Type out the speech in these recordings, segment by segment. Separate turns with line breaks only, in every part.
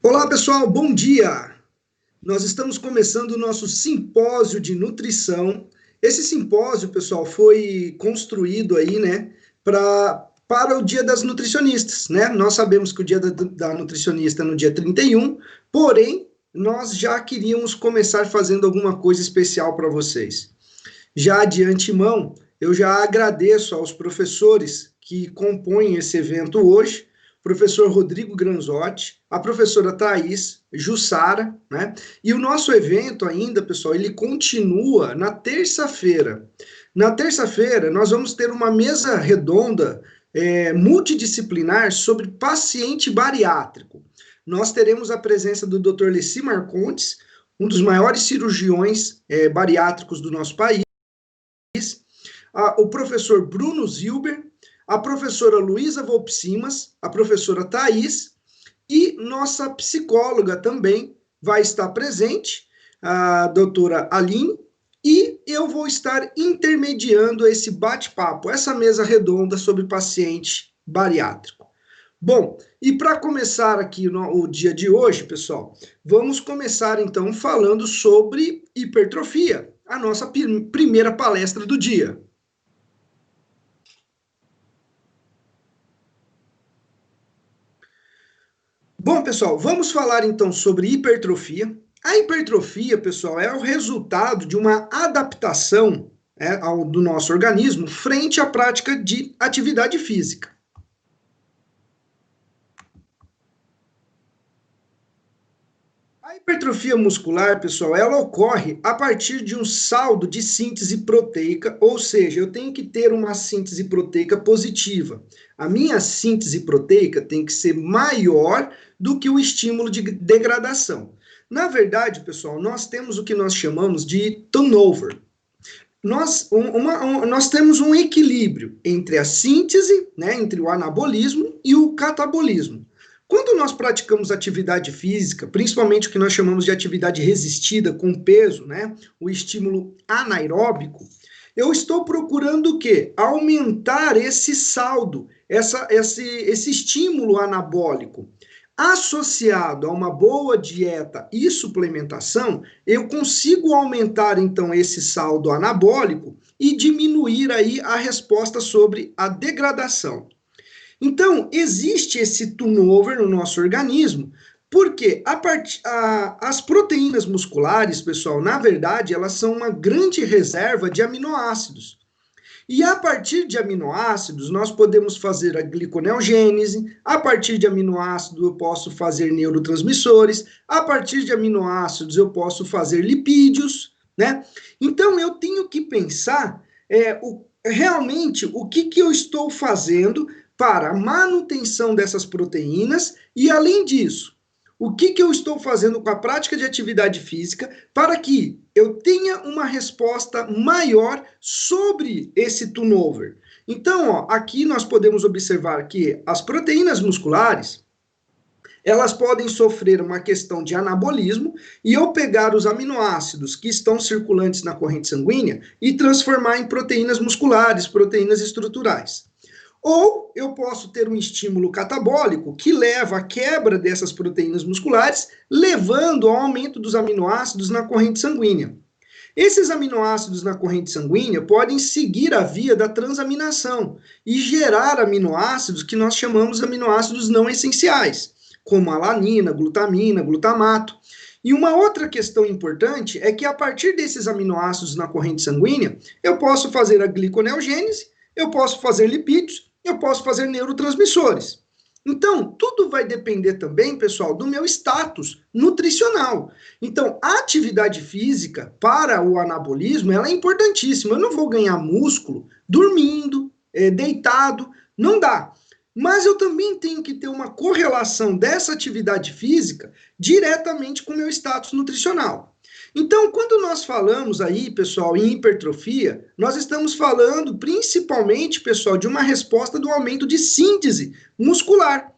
Olá, pessoal, bom dia! Nós estamos começando o nosso simpósio de nutrição. Esse simpósio, pessoal, foi construído aí, né, para o Dia das Nutricionistas, né? Nós sabemos que o Dia da Nutricionista é no dia 31, porém, nós já queríamos começar fazendo alguma coisa especial para vocês. Já de antemão, eu já agradeço aos professores que compõem esse evento hoje, professor Rodrigo Granzotti, a professora Thais, Jussara, né? E o nosso evento ainda, pessoal, ele continua na terça-feira. Na terça-feira, nós vamos ter uma mesa redonda multidisciplinar sobre paciente bariátrico. Nós teremos a presença do Dr. Leci Marcontes, um dos maiores cirurgiões bariátricos do nosso país, o professor Bruno Zilber, a professora Luísa Volpsimas, a professora Thais e nossa psicóloga também vai estar presente, a doutora Aline, e eu vou estar intermediando esse bate-papo, essa mesa redonda sobre paciente bariátrico. Bom, e para começar aqui o dia de hoje, pessoal, vamos começar então falando sobre hipertrofia, a nossa primeira palestra do dia. Bom, pessoal, vamos falar então sobre hipertrofia. A hipertrofia, pessoal, é o resultado de uma adaptação do nosso organismo frente à prática de atividade física. A hipertrofia muscular, pessoal, ela ocorre a partir de um saldo de síntese proteica, ou seja, eu tenho que ter uma síntese proteica positiva. A minha síntese proteica tem que ser maior do que o estímulo de degradação. Na verdade, pessoal, nós temos o que nós chamamos de turnover. Nós temos um equilíbrio entre a síntese, né, entre o anabolismo e o catabolismo. Quando nós praticamos atividade física, principalmente o que nós chamamos de atividade resistida com peso, né, o estímulo anaeróbico, eu estou procurando o quê? Aumentar esse saldo, esse estímulo anabólico. Associado a uma boa dieta e suplementação, eu consigo aumentar então esse saldo anabólico e diminuir aí a resposta sobre a degradação. Então, existe esse turnover no nosso organismo, porque as proteínas musculares, pessoal, na verdade, elas são uma grande reserva de aminoácidos. E a partir de aminoácidos, nós podemos fazer a gliconeogênese, a partir de aminoácidos eu posso fazer neurotransmissores, a partir de aminoácidos eu posso fazer lipídios, né? Então, eu tenho que pensar realmente o que eu estou fazendo para a manutenção dessas proteínas e, além disso, o que eu estou fazendo com a prática de atividade física para que eu tenha uma resposta maior sobre esse turnover. Então, ó, aqui nós podemos observar que as proteínas musculares, elas podem sofrer uma questão de anabolismo e eu pegar os aminoácidos que estão circulantes na corrente sanguínea e transformar em proteínas musculares, proteínas estruturais. Ou eu posso ter um estímulo catabólico que leva à quebra dessas proteínas musculares, levando ao aumento dos aminoácidos na corrente sanguínea. Esses aminoácidos na corrente sanguínea podem seguir a via da transaminação e gerar aminoácidos que nós chamamos de aminoácidos não essenciais, como alanina, glutamina, glutamato. E uma outra questão importante é que a partir desses aminoácidos na corrente sanguínea, eu posso fazer a gliconeogênese, eu posso fazer lipídios, eu posso fazer neurotransmissores. Então, tudo vai depender também, pessoal, do meu status nutricional. Então, a atividade física para o anabolismo, ela é importantíssima. Eu não vou ganhar músculo dormindo, deitado, não dá. Mas eu também tenho que ter uma correlação dessa atividade física diretamente com o meu status nutricional. Então, quando nós falamos aí, pessoal, em hipertrofia, nós estamos falando principalmente, pessoal, de uma resposta do aumento de síntese muscular,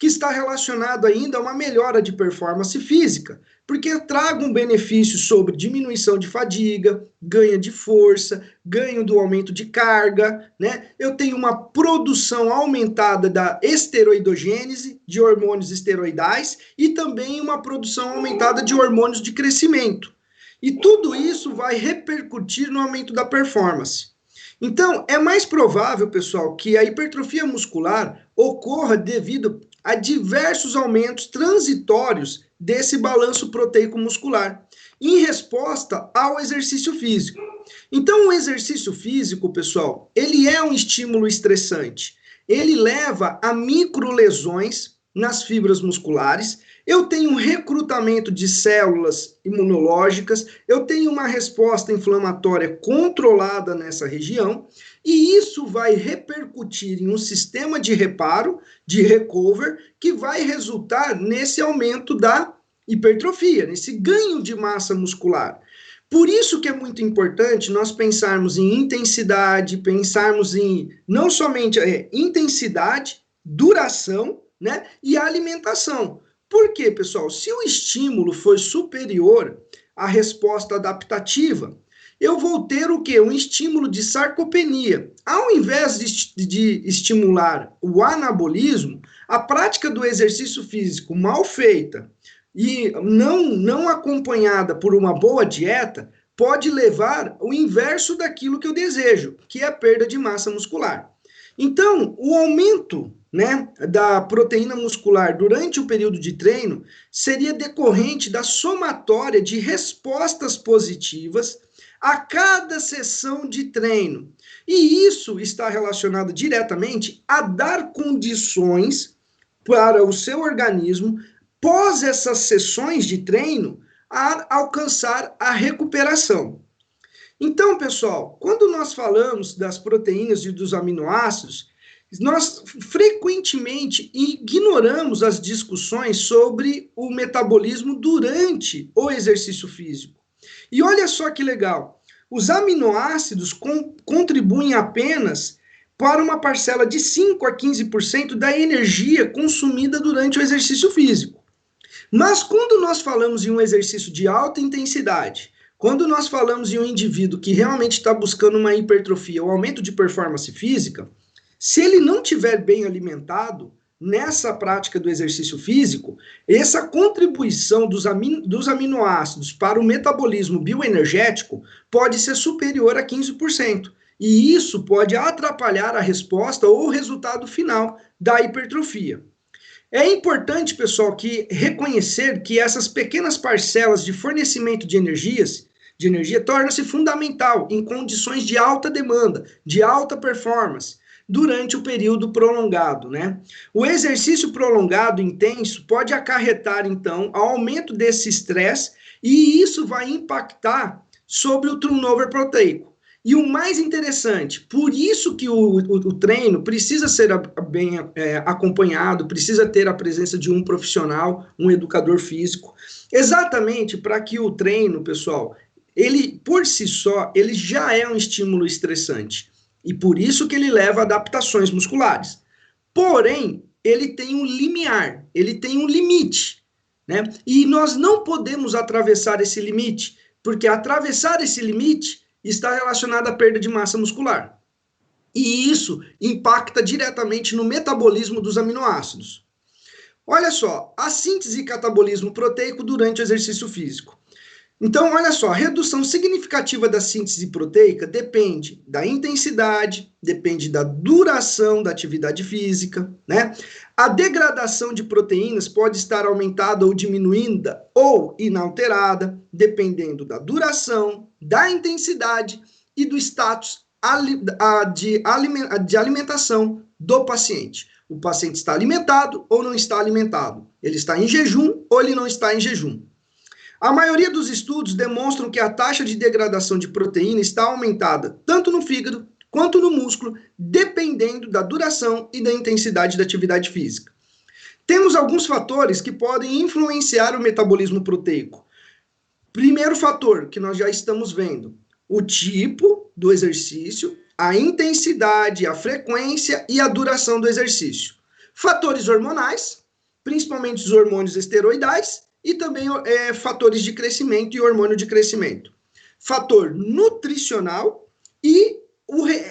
que está relacionado ainda a uma melhora de performance física, porque traga um benefício sobre diminuição de fadiga, ganho de força, ganho do aumento de carga, né? Eu tenho uma produção aumentada da esteroidogênese, de hormônios esteroidais, e também uma produção aumentada de hormônios de crescimento. E tudo isso vai repercutir no aumento da performance. Então, é mais provável, pessoal, que a hipertrofia muscular ocorra devido a diversos aumentos transitórios desse balanço proteico muscular, em resposta ao exercício físico. Então, o exercício físico, pessoal, ele é um estímulo estressante. Ele leva a microlesões nas fibras musculares. Eu tenho um recrutamento de células imunológicas, eu tenho uma resposta inflamatória controlada nessa região, e isso vai repercutir em um sistema de reparo, de recover, que vai resultar nesse aumento da hipertrofia, nesse ganho de massa muscular. Por isso que é muito importante nós pensarmos em intensidade, pensarmos em não somente intensidade, duração, né, e alimentação. Por quê, pessoal? Se o estímulo for superior à resposta adaptativa, eu vou ter o quê? Um estímulo de sarcopenia. Ao invés de estimular o anabolismo, a prática do exercício físico mal feita e não acompanhada por uma boa dieta pode levar o inverso daquilo que eu desejo, que é a perda de massa muscular. Então, o aumento, né, da proteína muscular durante o período de treino seria decorrente da somatória de respostas positivas a cada sessão de treino. E isso está relacionado diretamente a dar condições para o seu organismo, pós essas sessões de treino, a alcançar a recuperação. Então, pessoal, quando nós falamos das proteínas e dos aminoácidos, nós frequentemente ignoramos as discussões sobre o metabolismo durante o exercício físico. E olha só que legal, os aminoácidos contribuem apenas para uma parcela de 5 a 15% da energia consumida durante o exercício físico. Mas quando nós falamos em um exercício de alta intensidade, quando nós falamos em um indivíduo que realmente está buscando uma hipertrofia, um aumento de performance física, se ele não estiver bem alimentado nessa prática do exercício físico, essa contribuição dos aminoácidos para o metabolismo bioenergético pode ser superior a 15%. E isso pode atrapalhar a resposta ou o resultado final da hipertrofia. É importante, pessoal, que reconhecer que essas pequenas parcelas de fornecimento de energia torna-se fundamental em condições de alta demanda, de alta performance, durante o período prolongado, né? O exercício prolongado intenso pode acarretar, então, ao aumento desse estresse e isso vai impactar sobre o turnover proteico. E o mais interessante, por isso que o treino precisa ser bem acompanhado, precisa ter a presença de um profissional, um educador físico, exatamente para que o treino, pessoal, ele por si só, ele já é um estímulo estressante. E por isso que ele leva a adaptações musculares. Porém, ele tem um limiar, ele tem um limite, né? E nós não podemos atravessar esse limite, porque atravessar esse limite está relacionado à perda de massa muscular. E isso impacta diretamente no metabolismo dos aminoácidos. Olha só, a síntese e catabolismo proteico durante o exercício físico. Então, olha só, a redução significativa da síntese proteica depende da intensidade, depende da duração da atividade física, né? A degradação de proteínas pode estar aumentada ou diminuída ou inalterada, dependendo da duração, da intensidade e do status de alimentação do paciente. O paciente está alimentado ou não está alimentado? Ele está em jejum ou ele não está em jejum? A maioria dos estudos demonstram que a taxa de degradação de proteína está aumentada tanto no fígado quanto no músculo, dependendo da duração e da intensidade da atividade física. Temos alguns fatores que podem influenciar o metabolismo proteico. Primeiro fator que nós já estamos vendo, o tipo do exercício, a intensidade, a frequência e a duração do exercício. Fatores hormonais, principalmente os hormônios esteroidais e também fatores de crescimento e hormônio de crescimento. Fator nutricional e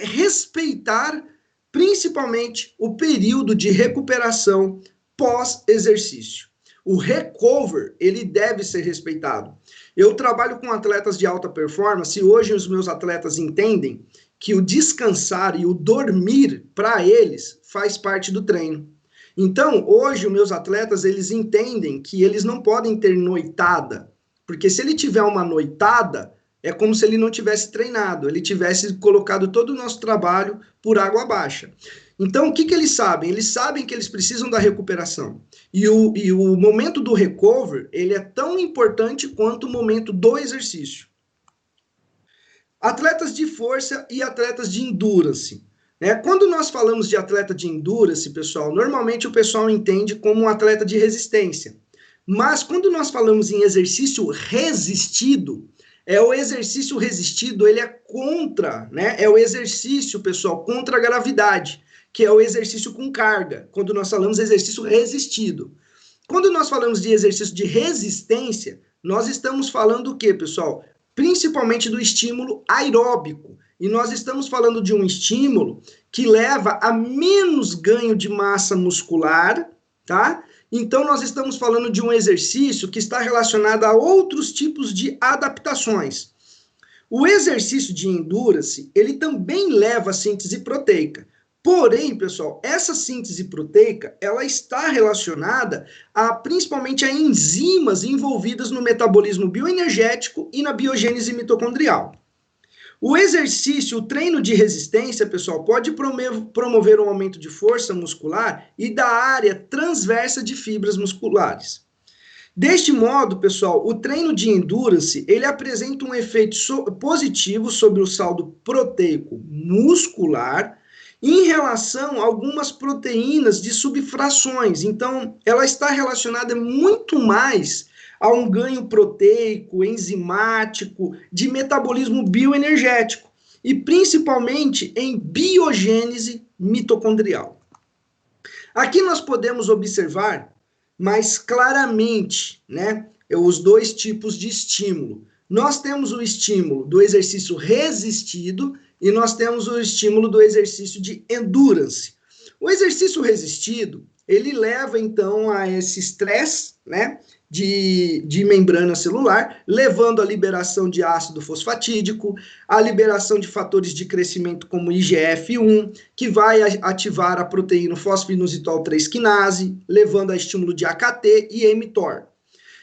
respeitar principalmente o período de recuperação pós-exercício. O recover, ele deve ser respeitado. Eu trabalho com atletas de alta performance e hoje os meus atletas entendem que o descansar e o dormir, para eles, faz parte do treino. Então, hoje, os meus atletas, eles entendem que eles não podem ter noitada, porque se ele tiver uma noitada, é como se ele não tivesse treinado, ele tivesse colocado todo o nosso trabalho por água abaixo. Então, o que eles sabem? Eles sabem que eles precisam da recuperação. E o momento do recover, ele é tão importante quanto o momento do exercício. Atletas de força e atletas de endurance. Quando nós falamos de atleta de endurance, pessoal, normalmente o pessoal entende como um atleta de resistência. Mas quando nós falamos em exercício resistido, o exercício resistido, ele é contra, é o exercício, pessoal, contra a gravidade, que é o exercício com carga, quando nós falamos de exercício resistido. Quando nós falamos de exercício de resistência, nós estamos falando do quê, pessoal? Principalmente do estímulo aeróbico. E nós estamos falando de um estímulo que leva a menos ganho de massa muscular, tá? Então, nós estamos falando de um exercício que está relacionado a outros tipos de adaptações. O exercício de endurance, ele também leva a síntese proteica. Porém, pessoal, essa síntese proteica, ela está relacionada principalmente a enzimas envolvidas no metabolismo bioenergético e na biogênese mitocondrial. O exercício, o treino de resistência, pessoal, pode promover um aumento de força muscular e da área transversa de fibras musculares. Deste modo, pessoal, o treino de endurance, ele apresenta um efeito positivo sobre o saldo proteico muscular em relação a algumas proteínas de subfrações. Então, ela está relacionada muito mais a um ganho proteico, enzimático, de metabolismo bioenergético e principalmente em biogênese mitocondrial. Aqui nós podemos observar mais claramente, os dois tipos de estímulo. Nós temos o estímulo do exercício resistido e nós temos o estímulo do exercício de endurance. O exercício resistido, ele leva então a esse estresse, de membrana celular, levando à liberação de ácido fosfatídico, à liberação de fatores de crescimento como IGF-1, que vai ativar a proteína fosfoinositol 3-quinase, levando a estímulo de AKT e mTOR.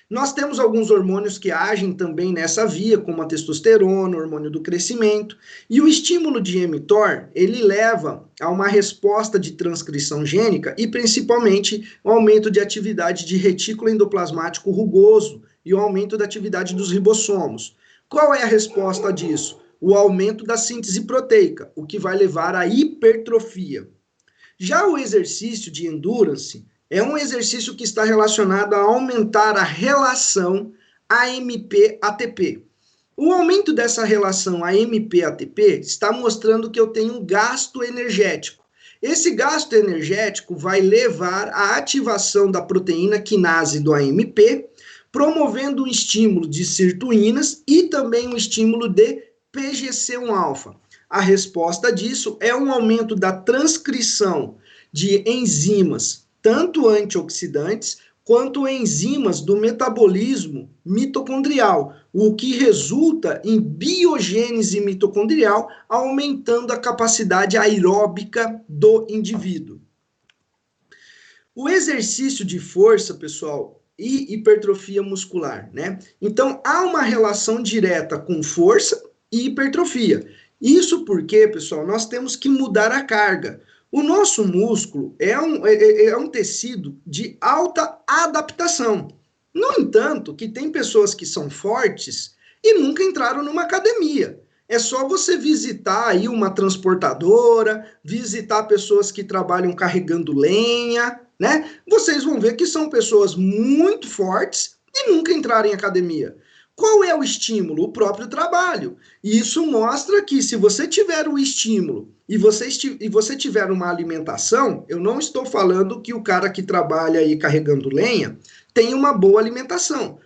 Nós temos alguns hormônios que agem também nessa via, como a testosterona, o hormônio do crescimento, e o estímulo de mTOR, ele leva a uma resposta de transcrição gênica e principalmente o aumento de atividade de retículo endoplasmático rugoso e o aumento da atividade dos ribossomos. Qual é a resposta disso? O aumento da síntese proteica, o que vai levar à hipertrofia. Já o exercício de endurance é um exercício que está relacionado a aumentar a relação AMP-ATP. O aumento dessa relação AMP-ATP está mostrando que eu tenho um gasto energético. Esse gasto energético vai levar à ativação da proteína quinase do AMP, promovendo um estímulo de sirtuínas e também um estímulo de PGC1-alfa. A resposta disso é um aumento da transcrição de enzimas tanto antioxidantes quanto enzimas do metabolismo mitocondrial, o que resulta em biogênese mitocondrial, aumentando a capacidade aeróbica do indivíduo. O exercício de força, pessoal, e hipertrofia muscular, Então, há uma relação direta com força e hipertrofia. Isso porque, pessoal, nós temos que mudar a carga. O nosso músculo é um tecido de alta adaptação. No entanto, que tem pessoas que são fortes e nunca entraram numa academia. É só você visitar aí uma transportadora, visitar pessoas que trabalham carregando lenha, Vocês vão ver que são pessoas muito fortes e nunca entraram em academia. Qual é o estímulo? O próprio trabalho. E isso mostra que se você tiver o estímulo e você tiver uma alimentação, eu não estou falando que o cara que trabalha aí carregando lenha tem uma boa alimentação,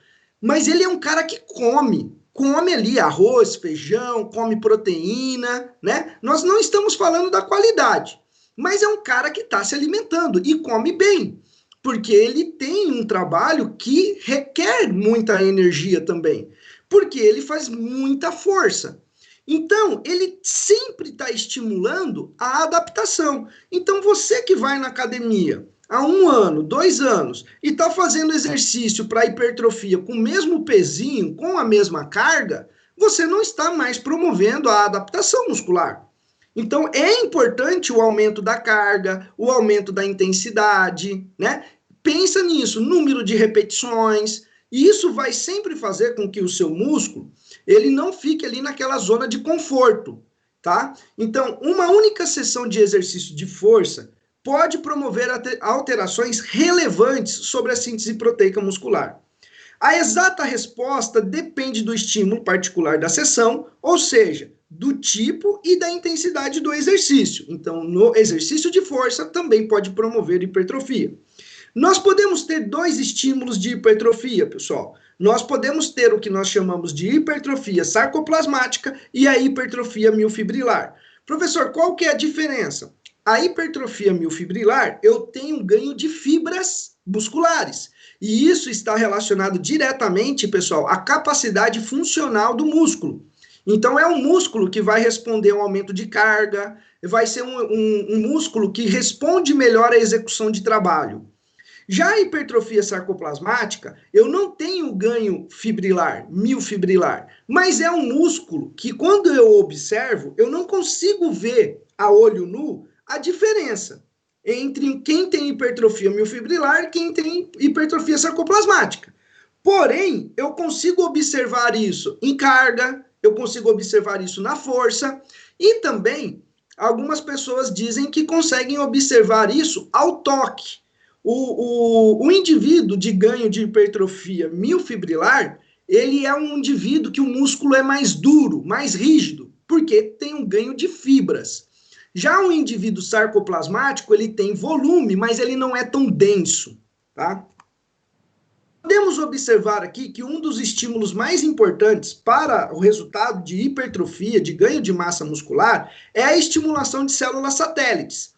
mas ele é um cara que come ali arroz, feijão, come proteína, né? Nós não estamos falando da qualidade, mas é um cara que está se alimentando e come bem, porque ele tem um trabalho que requer muita energia também, porque ele faz muita força. Então, ele sempre está estimulando a adaptação. Então, você que vai na academia há 1 ano, 2 anos, e está fazendo exercício para hipertrofia com o mesmo pezinho, com a mesma carga, você não está mais promovendo a adaptação muscular. Então, é importante o aumento da carga, o aumento da intensidade, né? Pensa nisso, número de repetições, e isso vai sempre fazer com que o seu músculo ele não fique ali naquela zona de conforto, tá? Então, uma única sessão de exercício de força pode promover alterações relevantes sobre a síntese proteica muscular. A exata resposta depende do estímulo particular da sessão, ou seja, do tipo e da intensidade do exercício. Então, no exercício de força também pode promover hipertrofia. Nós podemos ter 2 estímulos de hipertrofia, pessoal. Nós podemos ter o que nós chamamos de hipertrofia sarcoplasmática e a hipertrofia miofibrilar. Professor, qual que é a diferença? A hipertrofia miofibrilar, eu tenho ganho de fibras musculares. E isso está relacionado diretamente, pessoal, à capacidade funcional do músculo. Então, é um músculo que vai responder a um aumento de carga, vai ser um músculo que responde melhor à execução de trabalho. Já a hipertrofia sarcoplasmática, eu não tenho ganho fibrilar, miofibrilar, mas é um músculo que quando eu observo, eu não consigo ver a olho nu a diferença entre quem tem hipertrofia miofibrilar e quem tem hipertrofia sarcoplasmática. Porém, eu consigo observar isso em carga, eu consigo observar isso na força e também algumas pessoas dizem que conseguem observar isso ao toque. O indivíduo de ganho de hipertrofia miofibrilar, ele é um indivíduo que o músculo é mais duro, mais rígido, porque tem um ganho de fibras. Já o indivíduo sarcoplasmático, ele tem volume, mas ele não é tão denso, tá? Podemos observar aqui que um dos estímulos mais importantes para o resultado de hipertrofia, de ganho de massa muscular, é a estimulação de células satélites.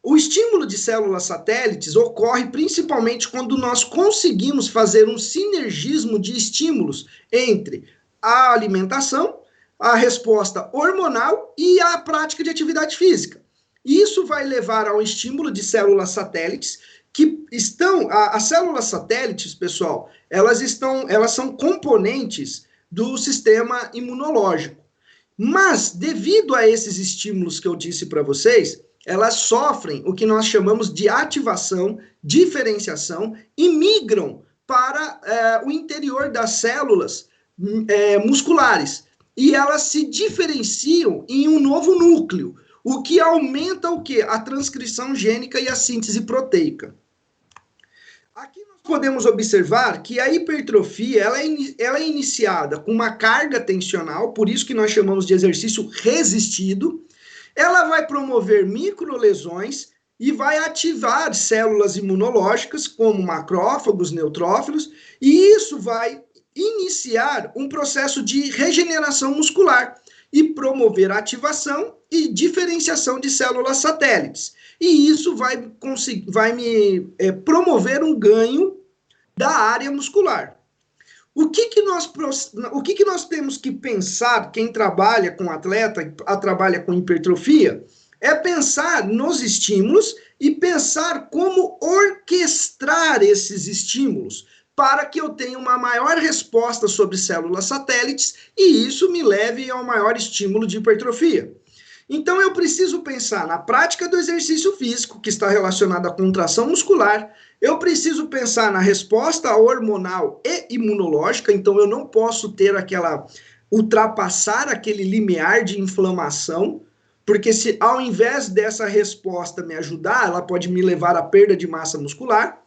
O estímulo de células satélites ocorre principalmente quando nós conseguimos fazer um sinergismo de estímulos entre a alimentação, a resposta hormonal e a prática de atividade física. Isso vai levar ao estímulo de células satélites que estão, as células satélites, pessoal, elas são componentes do sistema imunológico. Mas devido a esses estímulos que eu disse para vocês, elas sofrem o que nós chamamos de ativação, diferenciação e migram para o interior das células musculares. E elas se diferenciam em um novo núcleo, o que aumenta o quê? A transcrição gênica e a síntese proteica. Aqui nós podemos observar que a hipertrofia ela é iniciada com uma carga tensional, por isso que nós chamamos de exercício resistido. Ela vai promover microlesões e vai ativar células imunológicas, como macrófagos, neutrófilos, e isso vai iniciar um processo de regeneração muscular e promover a ativação e diferenciação de células satélites. E isso vai promover um ganho da área muscular. O que nós temos que pensar, quem trabalha com atleta, trabalha com hipertrofia, é pensar nos estímulos e pensar como orquestrar esses estímulos para que eu tenha uma maior resposta sobre células satélites e isso me leve ao maior estímulo de hipertrofia. Então, eu preciso pensar na prática do exercício físico, que está relacionada à contração muscular. Eu preciso pensar na resposta hormonal e imunológica. Então, eu não posso ter ultrapassar aquele limiar de inflamação, porque se ao invés dessa resposta me ajudar, ela pode me levar à perda de massa muscular.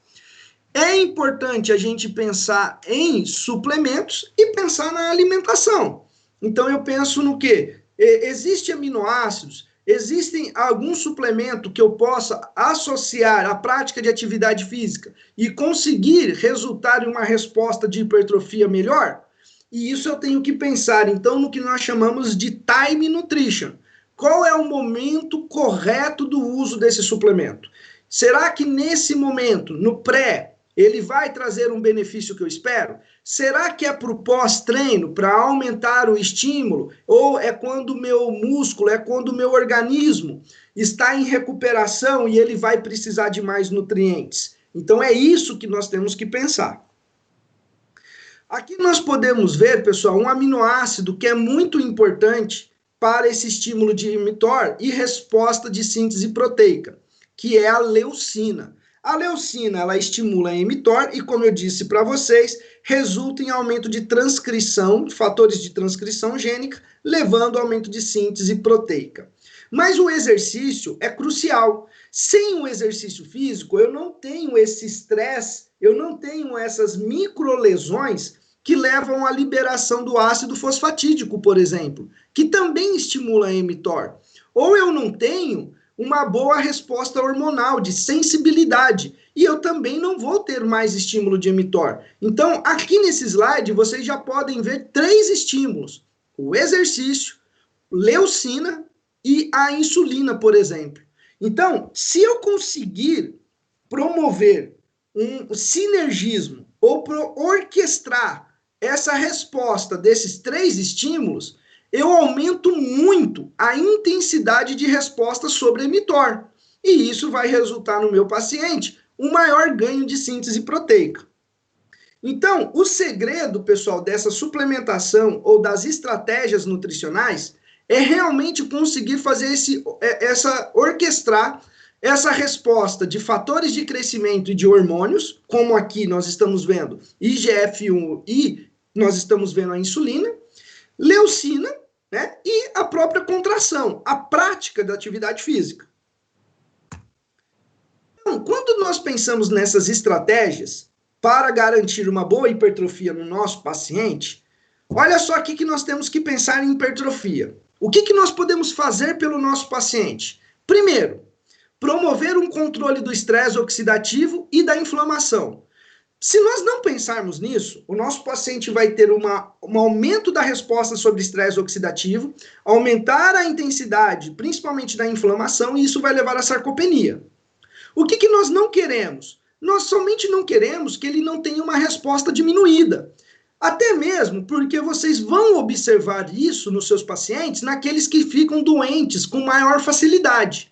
é importante a gente pensar em suplementos e pensar na alimentação. Então eu penso no quê? Existem aminoácidos, existem algum suplemento que eu possa associar à prática de atividade física e conseguir resultar em uma resposta de hipertrofia melhor? E isso eu tenho que pensar, então, no que nós chamamos de time nutrition. Qual é o momento correto do uso desse suplemento? Será que nesse momento, no pré, ele vai trazer um benefício que eu espero? Será que é para o pós-treino, para aumentar o estímulo? Ou é quando o meu músculo, é quando o meu organismo está em recuperação e ele vai precisar de mais nutrientes? Então é isso que nós temos que pensar. Aqui nós podemos ver, pessoal, um aminoácido que é muito importante para esse estímulo de mTOR e resposta de síntese proteica, que é a leucina. A leucina, ela estimula a mTOR e, como eu disse para vocês, resulta em aumento de transcrição, fatores de transcrição gênica, levando ao aumento de síntese proteica. Mas o exercício é crucial. Sem o exercício físico, eu não tenho esse estresse, eu não tenho essas microlesões que levam à liberação do ácido fosfatídico, por exemplo, que também estimula a mTOR. Ou eu não tenho uma boa resposta hormonal de sensibilidade, e eu também não vou ter mais estímulo de mTOR. Então, aqui nesse slide, vocês já podem ver 3 estímulos: o exercício, leucina e a insulina, por exemplo. Então, se eu conseguir promover um sinergismo ou orquestrar essa resposta desses 3 estímulos, eu aumento muito a intensidade de resposta sobre mTOR. E isso vai resultar no meu paciente um maior ganho de síntese proteica. Então, o segredo, pessoal, dessa suplementação ou das estratégias nutricionais é realmente conseguir fazer orquestrar essa resposta de fatores de crescimento e de hormônios, como aqui nós estamos vendo IGF-1 e nós estamos vendo a insulina, leucina, né, e a própria contração, a prática da atividade física. Então, quando nós pensamos nessas estratégias para garantir uma boa hipertrofia no nosso paciente, olha só aqui que nós temos que pensar em hipertrofia. O que nós podemos fazer pelo nosso paciente? Primeiro, promover um controle do estresse oxidativo e da inflamação. Se nós não pensarmos nisso, o nosso paciente vai ter um aumento da resposta sobre estresse oxidativo, aumentar a intensidade, principalmente da inflamação, e isso vai levar à sarcopenia. O que nós não queremos? Nós somente não queremos que ele não tenha uma resposta diminuída. Até mesmo porque vocês vão observar isso nos seus pacientes, naqueles que ficam doentes com maior facilidade.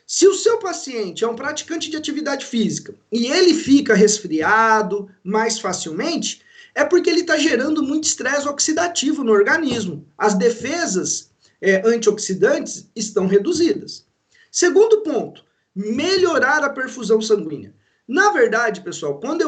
Se o seu paciente é um praticante de atividade física e ele fica resfriado mais facilmente, é porque ele está gerando muito estresse oxidativo no organismo. As defesas antioxidantes estão reduzidas. Segundo ponto, melhorar a perfusão sanguínea. Na verdade, pessoal, quando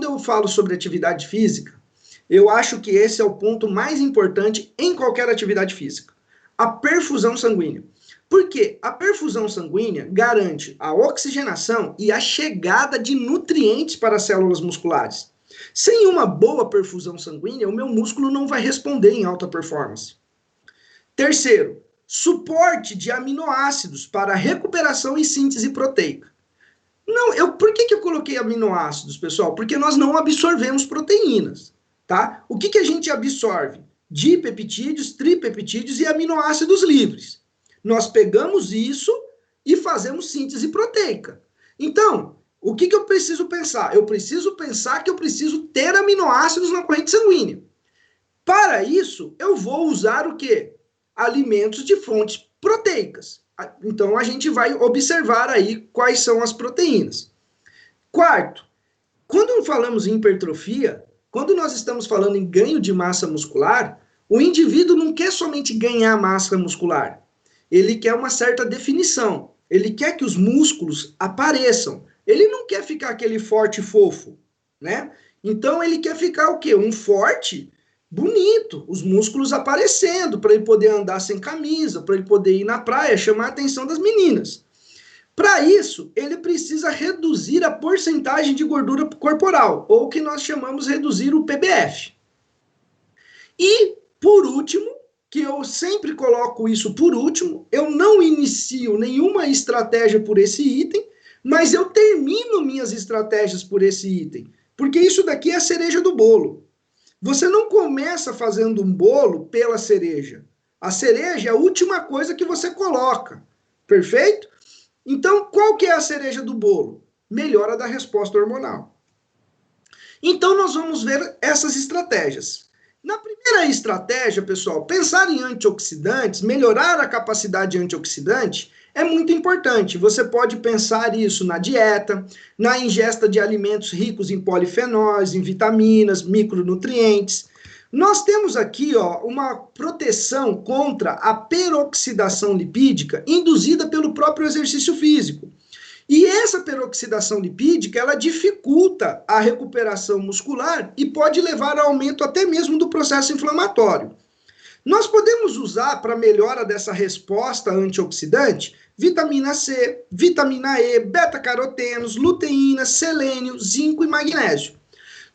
eu falo sobre atividade física, eu acho que esse é o ponto mais importante em qualquer atividade física. A perfusão sanguínea. Porque a perfusão sanguínea garante a oxigenação e a chegada de nutrientes para as células musculares. Sem uma boa perfusão sanguínea, o meu músculo não vai responder em alta performance. Terceiro, suporte de aminoácidos para recuperação e síntese proteica. Não, por que eu coloquei aminoácidos, pessoal? Porque nós não absorvemos proteínas, tá? O que a gente absorve? Dipeptídeos, tripeptídeos e aminoácidos livres. Nós pegamos isso e fazemos síntese proteica. Então, o que eu preciso pensar? Eu preciso pensar que eu preciso ter aminoácidos na corrente sanguínea. Para isso, eu vou usar o quê? Alimentos de fontes proteicas. Então, a gente vai observar aí quais são as proteínas. Quarto, quando falamos em hipertrofia, quando nós estamos falando em ganho de massa muscular, o indivíduo não quer somente ganhar massa muscular. Ele quer uma certa definição. Ele quer que os músculos apareçam. Ele não quer ficar aquele forte fofo, né? Então, ele quer ficar o quê? Um forte bonito, os músculos aparecendo, para ele poder andar sem camisa, para ele poder ir na praia, chamar a atenção das meninas. Para isso, ele precisa reduzir a porcentagem de gordura corporal, ou o que nós chamamos reduzir o PBF. E, por último, que eu sempre coloco isso por último, eu não inicio nenhuma estratégia por esse item, mas eu termino minhas estratégias por esse item, porque isso daqui é a cereja do bolo. Você não começa fazendo um bolo pela cereja. A cereja é a última coisa que você coloca, perfeito? Então, qual que é a cereja do bolo? Melhora da resposta hormonal. Então, nós vamos ver essas estratégias. Na primeira estratégia, pessoal, pensar em antioxidantes, melhorar a capacidade antioxidante, é muito importante. Você pode pensar isso na dieta, na ingesta de alimentos ricos em polifenóis, em vitaminas, micronutrientes. Nós temos aqui uma proteção contra a peroxidação lipídica induzida pelo próprio exercício físico. E essa peroxidação lipídica, ela dificulta a recuperação muscular e pode levar ao aumento até mesmo do processo inflamatório. Nós podemos usar para melhora dessa resposta antioxidante vitamina C, vitamina E, beta-carotenos, luteína, selênio, zinco e magnésio.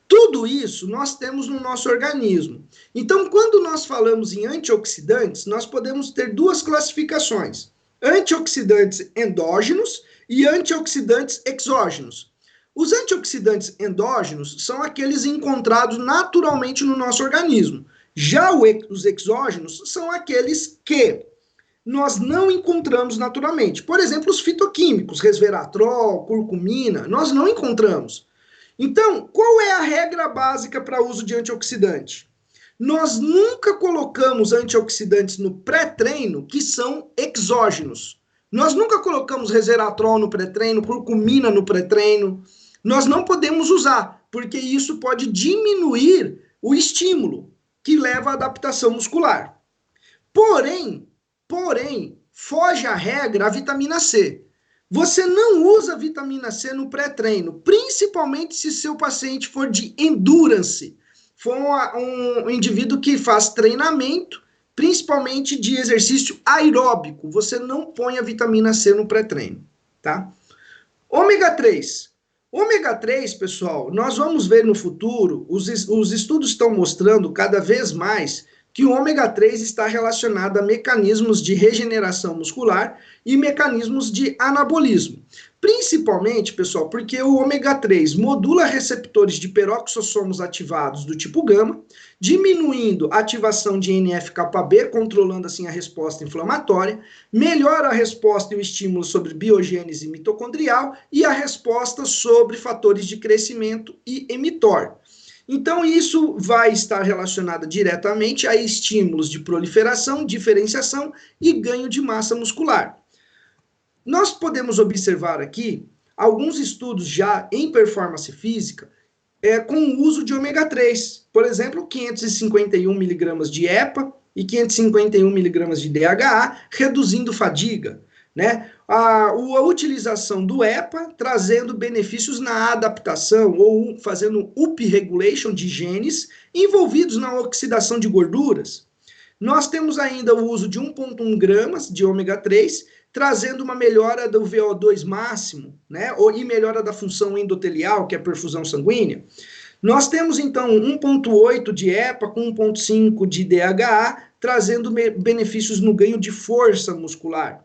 Tudo isso nós temos no nosso organismo. Então, quando nós falamos em antioxidantes, nós podemos ter duas classificações: antioxidantes endógenos e antioxidantes exógenos. Os antioxidantes endógenos são aqueles encontrados naturalmente no nosso organismo. Já os exógenos são aqueles que nós não encontramos naturalmente. Por exemplo, os fitoquímicos, resveratrol, curcumina, nós não encontramos. Então, qual é a regra básica para uso de antioxidante? Nós nunca colocamos antioxidantes no pré-treino que são exógenos. Nós nunca colocamos resveratrol no pré-treino, curcumina no pré-treino. Nós não podemos usar, porque isso pode diminuir o estímulo, que leva à adaptação muscular. Porém, foge à regra a vitamina C. Você não usa vitamina C no pré-treino, principalmente se seu paciente for de endurance, for um indivíduo que faz treinamento, principalmente de exercício aeróbico. Você não põe a vitamina C no pré-treino, tá? Ômega 3. Ômega 3, pessoal, nós vamos ver no futuro, os estudos estão mostrando cada vez mais que o ômega 3 está relacionado a mecanismos de regeneração muscular e mecanismos de anabolismo. Principalmente, pessoal, porque o ômega 3 modula receptores de peroxossomos ativados do tipo gama, diminuindo a ativação de NF-κB, controlando assim a resposta inflamatória, melhora a resposta e o estímulo sobre biogênese mitocondrial e a resposta sobre fatores de crescimento e mTOR. Então, isso vai estar relacionado diretamente a estímulos de proliferação, diferenciação e ganho de massa muscular. Nós podemos observar aqui alguns estudos já em performance física com o uso de ômega 3. Por exemplo, 551 mg de EPA e 551 mg de DHA, reduzindo fadiga, né? A utilização do EPA trazendo benefícios na adaptação ou fazendo upregulation de genes envolvidos na oxidação de gorduras. Nós temos ainda o uso de 1,1 gramas de ômega 3, trazendo uma melhora do VO2 máximo, né? E melhora da função endotelial, que é a perfusão sanguínea. Nós temos, então, 1,8 de EPA com 1,5 de DHA, trazendo benefícios no ganho de força muscular.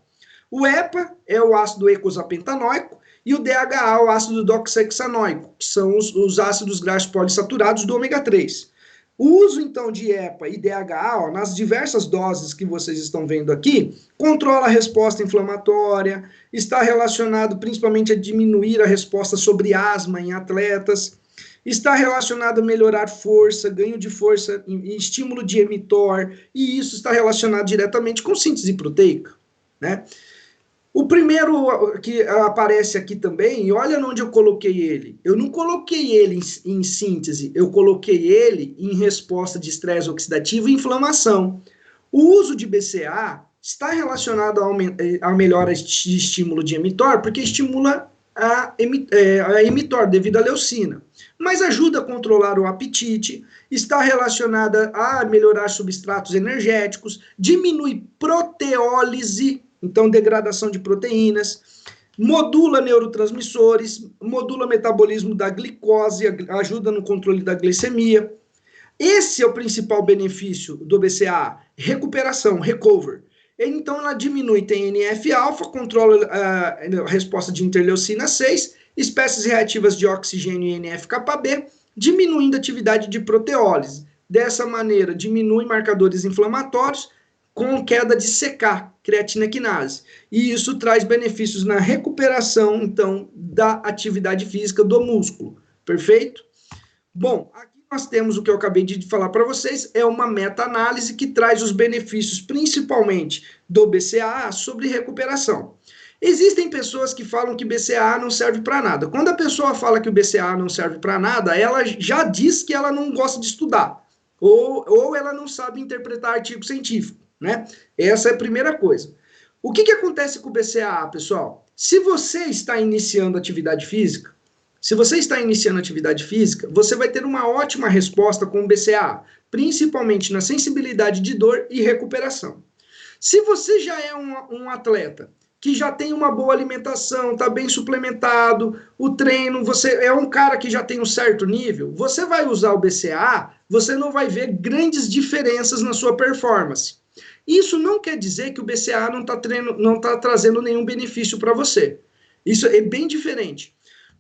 O EPA é o ácido eicosapentanoico e o DHA, o ácido doxaxanoico, que são os ácidos graxos polissaturados do ômega 3. O uso, então, de EPA e DHA, nas diversas doses que vocês estão vendo aqui, controla a resposta inflamatória, está relacionado principalmente a diminuir a resposta sobre asma em atletas, está relacionado a melhorar força, ganho de força, estímulo de mTOR, e isso está relacionado diretamente com síntese proteica, né? O primeiro que aparece aqui também, e olha onde eu coloquei ele. Eu não coloquei ele em síntese, eu coloquei ele em resposta de estresse oxidativo e inflamação. O uso de BCA está relacionado à melhora de estímulo de mTOR, porque estimula a mTOR devido à leucina, mas ajuda a controlar o apetite, está relacionada a melhorar substratos energéticos, diminui proteólise, então degradação de proteínas, modula neurotransmissores, modula metabolismo da glicose, ajuda no controle da glicemia. Esse é o principal benefício do BCAA, recuperação, recover. Então, ela diminui TNF-alfa, controla a resposta de interleucina 6, espécies reativas de oxigênio e NF-κB, diminuindo a atividade de proteólise. Dessa maneira, diminui marcadores inflamatórios com queda de CK, creatina quinase. E isso traz benefícios na recuperação, então, da atividade física do músculo. Perfeito? Bom, aqui nós temos o que eu acabei de falar para vocês, é uma meta-análise que traz os benefícios, principalmente do BCAA, sobre recuperação. Existem pessoas que falam que BCAA não serve para nada. Quando a pessoa fala que o BCAA não serve para nada, ela já diz que ela não gosta de estudar, ou ela não sabe interpretar artigo científico, né? Essa é a primeira coisa. O que acontece com o BCAA, pessoal? Se você está iniciando atividade física, você vai ter uma ótima resposta com o BCAA, principalmente na sensibilidade de dor e recuperação. Se você já é um atleta que já tem uma boa alimentação, está bem suplementado, o treino, você é um cara que já tem um certo nível, você vai usar o BCAA, você não vai ver grandes diferenças na sua performance. Isso não quer dizer que o BCAA não está trazendo nenhum benefício para você. Isso é bem diferente.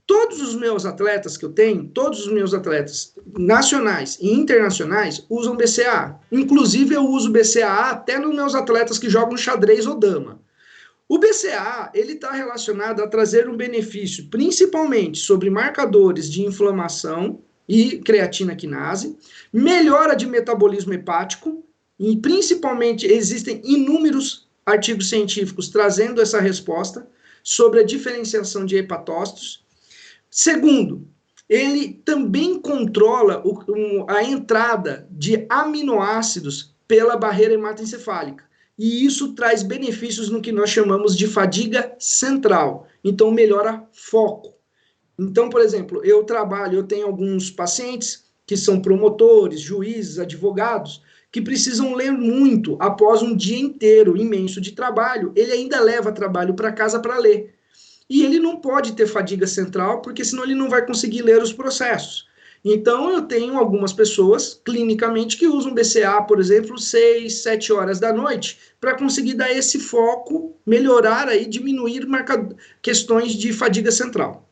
Todos os meus atletas que eu tenho, todos os meus atletas nacionais e internacionais usam BCAA. Inclusive, eu uso BCAA até nos meus atletas que jogam xadrez ou dama. O BCAA, ele está relacionado a trazer um benefício, principalmente sobre marcadores de inflamação e creatina quinase, melhora de metabolismo hepático, e principalmente existem inúmeros artigos científicos trazendo essa resposta sobre a diferenciação de hepatócitos. Segundo, ele também controla a entrada de aminoácidos pela barreira hematoencefálica. E isso traz benefícios no que nós chamamos de fadiga central. Então, melhora foco. Então, por exemplo, eu tenho alguns pacientes que são promotores, juízes, advogados, que precisam ler muito após um dia inteiro imenso de trabalho. Ele ainda leva trabalho para casa para ler. E ele não pode ter fadiga central, porque senão ele não vai conseguir ler os processos. Então, eu tenho algumas pessoas, clinicamente, que usam BCAA, por exemplo, 6, 7 horas da noite, para conseguir dar esse foco, melhorar aí, diminuir questões de fadiga central.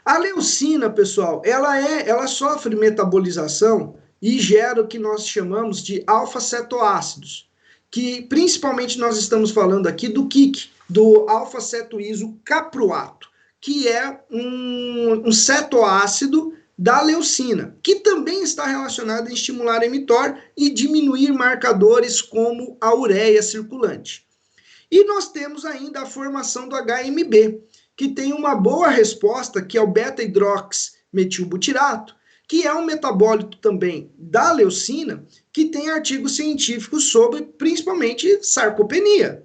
A leucina, pessoal, ela sofre metabolização e gera o que nós chamamos de alfa-cetoácidos, que principalmente nós estamos falando aqui do QIC, do alfa-cetoisocaproato, que é um cetoácido da leucina, que também está relacionado em estimular mTOR e diminuir marcadores como a ureia circulante. E nós temos ainda a formação do HMB, que tem uma boa resposta, que é o beta-hidroximetilbutirato, que é um metabólito também da leucina, que tem artigos científicos sobre, principalmente, sarcopenia.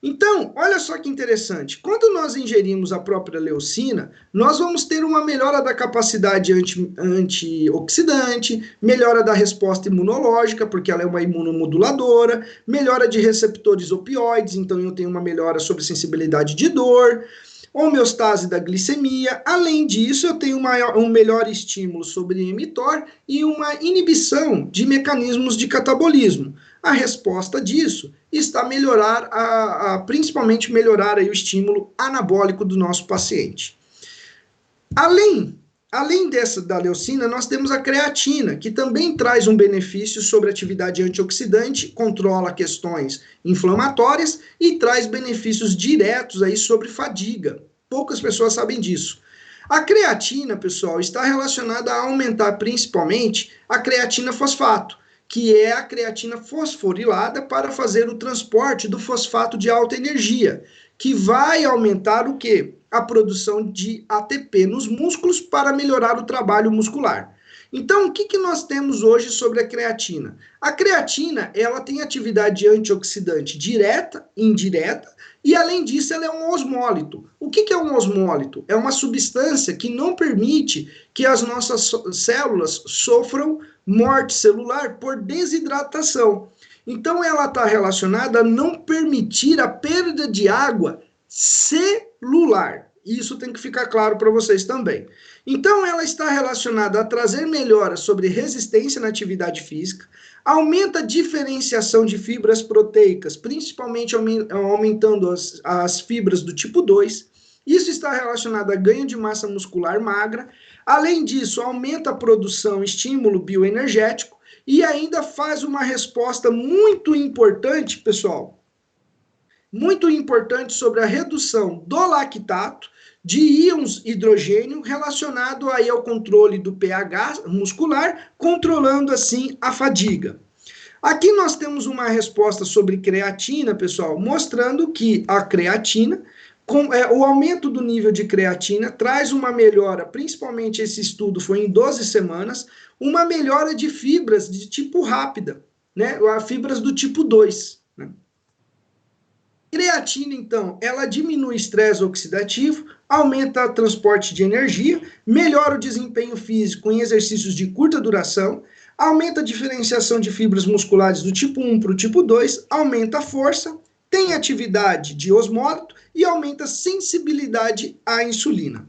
Então, olha só que interessante, quando nós ingerimos a própria leucina, nós vamos ter uma melhora da capacidade antioxidante, melhora da resposta imunológica, porque ela é uma imunomoduladora, melhora de receptores opioides, então eu tenho uma melhora sobre sensibilidade de dor, homeostase da glicemia. Além disso, eu tenho um melhor estímulo sobre mTOR e uma inibição de mecanismos de catabolismo. A resposta disso está principalmente melhorar aí o estímulo anabólico do nosso paciente. Além da leucina, nós temos a creatina, que também traz um benefício sobre atividade antioxidante, controla questões inflamatórias e traz benefícios diretos aí sobre fadiga. Poucas pessoas sabem disso. A creatina, pessoal, está relacionada a aumentar principalmente a creatina fosfato, que é a creatina fosforilada para fazer o transporte do fosfato de alta energia, que vai aumentar o quê? A produção de ATP nos músculos para melhorar o trabalho muscular. Então, o que nós temos hoje sobre a creatina? A creatina, ela tem atividade antioxidante direta, indireta, e além disso, ela é um osmólito. O que é um osmólito? É uma substância que não permite que as nossas células sofram morte celular por desidratação. Então, ela está relacionada a não permitir a perda de água celular. Isso tem que ficar claro para vocês também. Então, ela está relacionada a trazer melhoras sobre resistência na atividade física, aumenta a diferenciação de fibras proteicas, principalmente aumentando as fibras do tipo 2. Isso está relacionado a ganho de massa muscular magra. Além disso, aumenta a produção, estímulo bioenergético e ainda faz uma resposta muito importante, pessoal, muito importante sobre a redução do lactato, de íons hidrogênio relacionado aí ao controle do pH muscular, controlando assim a fadiga. Aqui nós temos uma resposta sobre creatina, pessoal, mostrando que a creatina, o aumento do nível de creatina traz uma melhora, principalmente esse estudo foi em 12 semanas, uma melhora de fibras de tipo rápida, né? Fibras do tipo 2. Né? Creatina, então, ela diminui o estresse oxidativo, aumenta o transporte de energia, melhora o desempenho físico em exercícios de curta duração, aumenta a diferenciação de fibras musculares do tipo 1 para o tipo 2, aumenta a força, tem atividade de osmólito e aumenta a sensibilidade à insulina.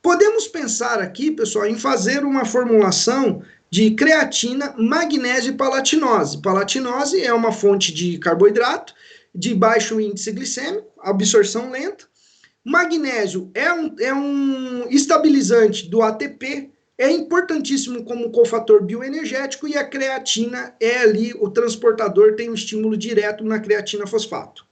Podemos pensar aqui, pessoal, em fazer uma formulação de creatina, magnésio e palatinose. Palatinose é uma fonte de carboidrato de baixo índice glicêmico, absorção lenta. Magnésio é um estabilizante do ATP, é importantíssimo como cofator bioenergético e a creatina é ali, o transportador tem um estímulo direto na creatina fosfato.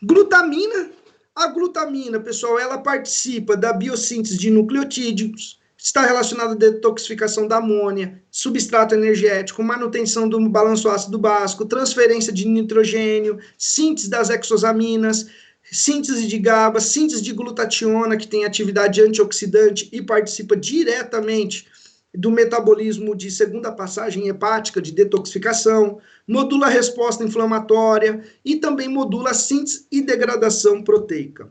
Glutamina, a glutamina, pessoal, ela participa da biossíntese de nucleotídeos, está relacionada à detoxificação da amônia, substrato energético, manutenção do balanço ácido básico, transferência de nitrogênio, síntese das exosaminas, síntese de GABA, síntese de glutationa, que tem atividade antioxidante e participa diretamente do metabolismo de segunda passagem hepática, de detoxificação, modula a resposta inflamatória e também modula a síntese e degradação proteica.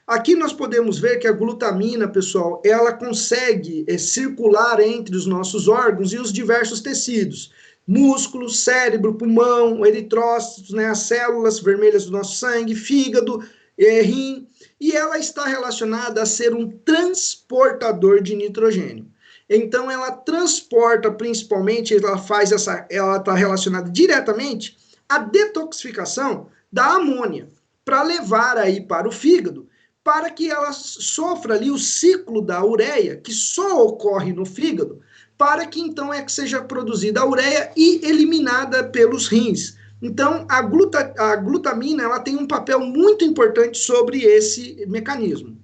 Aqui nós podemos ver que a glutamina, pessoal, ela consegue circular entre os nossos órgãos e os diversos tecidos. Músculo, cérebro, pulmão, eritrócitos, né, as células vermelhas do nosso sangue, fígado, rim. E ela está relacionada a ser um transportador de nitrogênio. Então, ela transporta, principalmente, ela está relacionada diretamente à detoxificação da amônia, para levar aí para o fígado, para que ela sofra ali o ciclo da ureia, que só ocorre no fígado, para que então que seja produzida a ureia e eliminada pelos rins. Então, a glutamina ela tem um papel muito importante sobre esse mecanismo.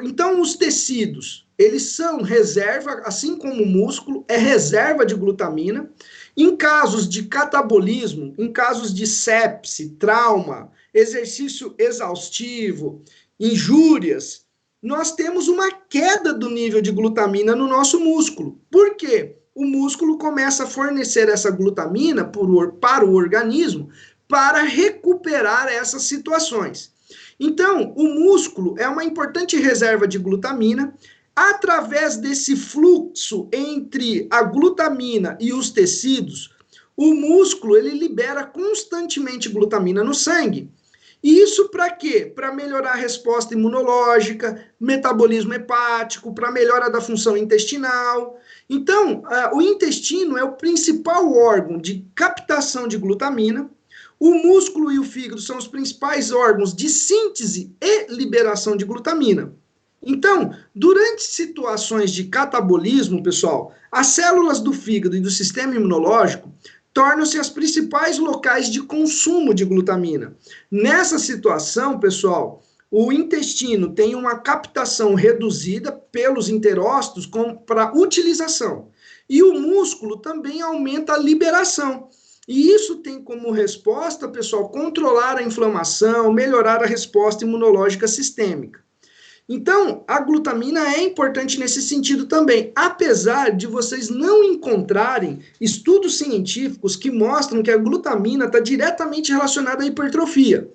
Então, os tecidos, eles são reserva, assim como o músculo, é reserva de glutamina. Em casos de catabolismo, em casos de sepse, trauma, exercício exaustivo, injúrias, nós temos uma queda do nível de glutamina no nosso músculo. Por quê? O músculo começa a fornecer essa glutamina para o organismo para recuperar essas situações. Então, o músculo é uma importante reserva de glutamina. Através desse fluxo entre a glutamina e os tecidos, o músculo ele libera constantemente glutamina no sangue. E isso para quê? Para melhorar a resposta imunológica, metabolismo hepático, para melhora da função intestinal. Então, o intestino é o principal órgão de captação de glutamina. O músculo e o fígado são os principais órgãos de síntese e liberação de glutamina. Então, durante situações de catabolismo, pessoal, as células do fígado e do sistema imunológico tornam-se as principais locais de consumo de glutamina. Nessa situação, pessoal, o intestino tem uma captação reduzida pelos enterócitos para utilização. E o músculo também aumenta a liberação. E isso tem como resposta, pessoal, controlar a inflamação, melhorar a resposta imunológica sistêmica. Então, a glutamina é importante nesse sentido também, apesar de vocês não encontrarem estudos científicos que mostram que a glutamina está diretamente relacionada à hipertrofia.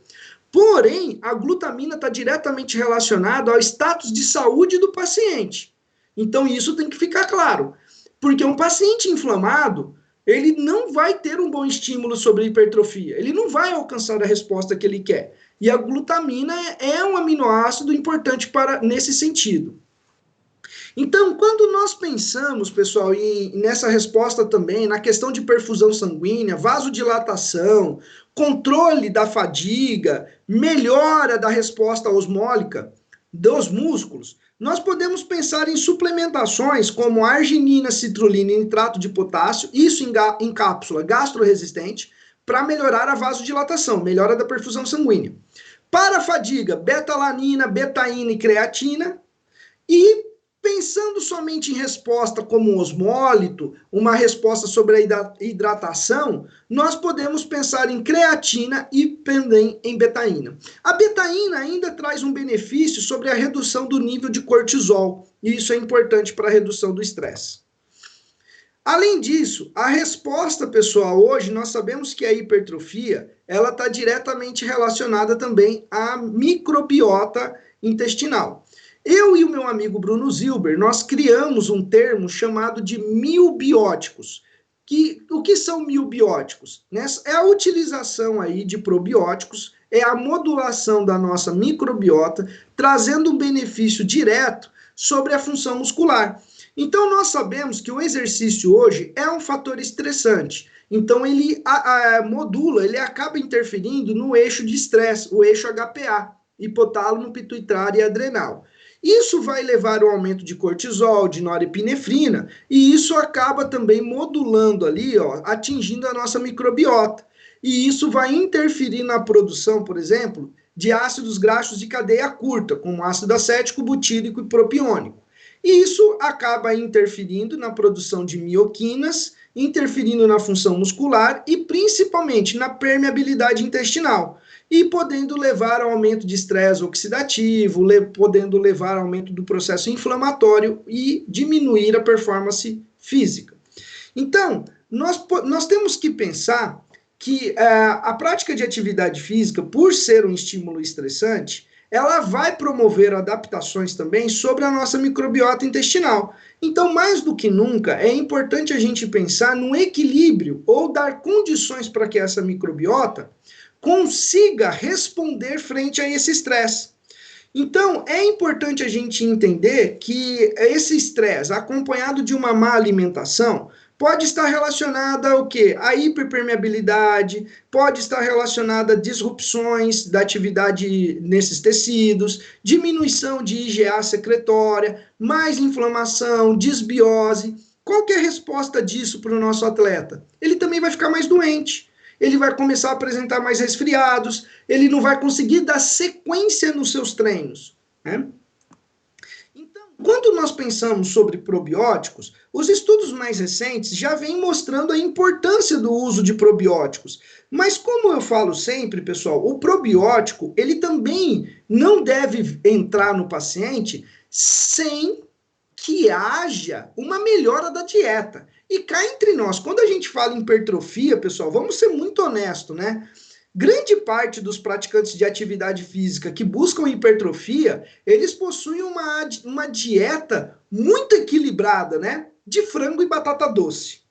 Porém, a glutamina está diretamente relacionada ao status de saúde do paciente. Então, isso tem que ficar claro, porque um paciente inflamado, ele não vai ter um bom estímulo sobre a hipertrofia, ele não vai alcançar a resposta que ele quer. E a glutamina é um aminoácido importante nesse sentido. Então, quando nós pensamos, pessoal, nessa resposta também, na questão de perfusão sanguínea, vasodilatação, controle da fadiga, melhora da resposta osmólica dos músculos, nós podemos pensar em suplementações como arginina, citrulina e nitrato de potássio, isso em cápsula gastroresistente, para melhorar a vasodilatação, melhora da perfusão sanguínea. Para a fadiga, betalanina, betaína e creatina. E pensando somente em resposta como osmólito, uma resposta sobre a hidratação, nós podemos pensar em creatina e também em betaína. A betaína ainda traz um benefício sobre a redução do nível de cortisol, e isso é importante para a redução do estresse. Além disso, a resposta, pessoal, hoje nós sabemos que a hipertrofia, ela está diretamente relacionada também à microbiota intestinal. Eu e o meu amigo Bruno Zilber, nós criamos um termo chamado de milbióticos. O que são milbióticos? É a utilização aí de probióticos, é a modulação da nossa microbiota, trazendo um benefício direto sobre a função muscular. Então, nós sabemos que o exercício hoje é um fator estressante. Então, ele modula, ele acaba interferindo no eixo de estresse, o eixo HPA, hipotálamo, pituitário e adrenal. Isso vai levar ao aumento de cortisol, de norepinefrina, e isso acaba também modulando ali, ó, atingindo a nossa microbiota. E isso vai interferir na produção, por exemplo, de ácidos graxos de cadeia curta, como ácido acético, butírico e propiônico. E isso acaba interferindo na produção de mioquinas, interferindo na função muscular e principalmente na permeabilidade intestinal, e podendo levar ao aumento de estresse oxidativo, podendo levar ao aumento do processo inflamatório e diminuir a performance física. Então, nós temos que pensar que a prática de atividade física, por ser um estímulo estressante, ela vai promover adaptações também sobre a nossa microbiota intestinal. Então, mais do que nunca, é importante a gente pensar no equilíbrio ou dar condições para que essa microbiota consiga responder frente a esse estresse. Então, é importante a gente entender que esse estresse, acompanhado de uma má alimentação, pode estar relacionada ao quê? A hiperpermeabilidade, pode estar relacionada a disrupções da atividade nesses tecidos, diminuição de IgA secretória, mais inflamação, disbiose. Qual que é a resposta disso para o nosso atleta? Ele também vai ficar mais doente, ele vai começar a apresentar mais resfriados, ele não vai conseguir dar sequência nos seus treinos, né? Quando nós pensamos sobre probióticos, os estudos mais recentes já vêm mostrando a importância do uso de probióticos. Mas como eu falo sempre, pessoal, o probiótico, ele também não deve entrar no paciente sem que haja uma melhora da dieta. E cá entre nós, quando a gente fala em hipertrofia, pessoal, vamos ser muito honestos, né? Grande parte dos praticantes de atividade física que buscam hipertrofia, eles possuem uma dieta muito equilibrada, né? De frango e batata doce,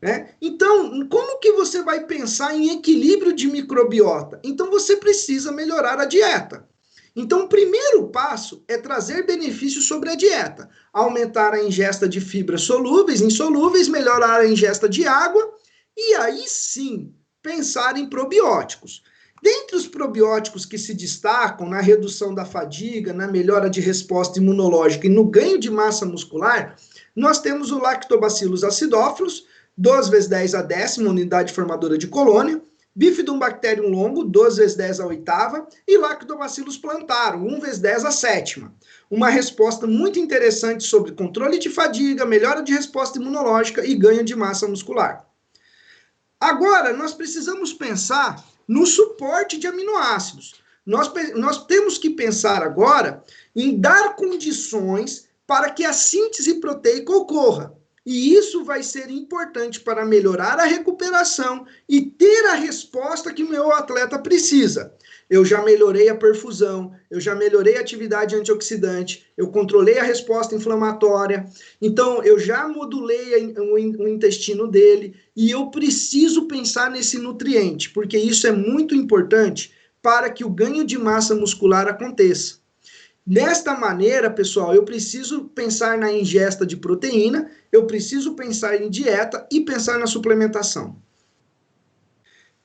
né? Então, como que você vai pensar em equilíbrio de microbiota? Então, você precisa melhorar a dieta. Então, o primeiro passo é trazer benefícios sobre a dieta. Aumentar a ingesta de fibras solúveis, insolúveis, melhorar a ingesta de água e aí sim pensar em probióticos. Dentre os probióticos que se destacam na redução da fadiga, na melhora de resposta imunológica e no ganho de massa muscular, nós temos o Lactobacillus acidófilos, 2 × 10 a 10ª unidade formadora de colônia, Bifidobacterium longo, 2 × 10 a 8ª, e Lactobacillus plantarum, 1 × 10 a 7ª. Uma resposta muito interessante sobre controle de fadiga, melhora de resposta imunológica e ganho de massa muscular. Agora, nós precisamos pensar no suporte de aminoácidos. Nós temos que pensar agora em dar condições para que a síntese proteica ocorra. E isso vai ser importante para melhorar a recuperação e ter a resposta que o meu atleta precisa. Eu já melhorei a perfusão, eu já melhorei a atividade antioxidante, eu controlei a resposta inflamatória, então eu já modulei o intestino dele e eu preciso pensar nesse nutriente, porque isso é muito importante para que o ganho de massa muscular aconteça. Desta maneira, pessoal, eu preciso pensar na ingesta de proteína, eu preciso pensar em dieta e pensar na suplementação.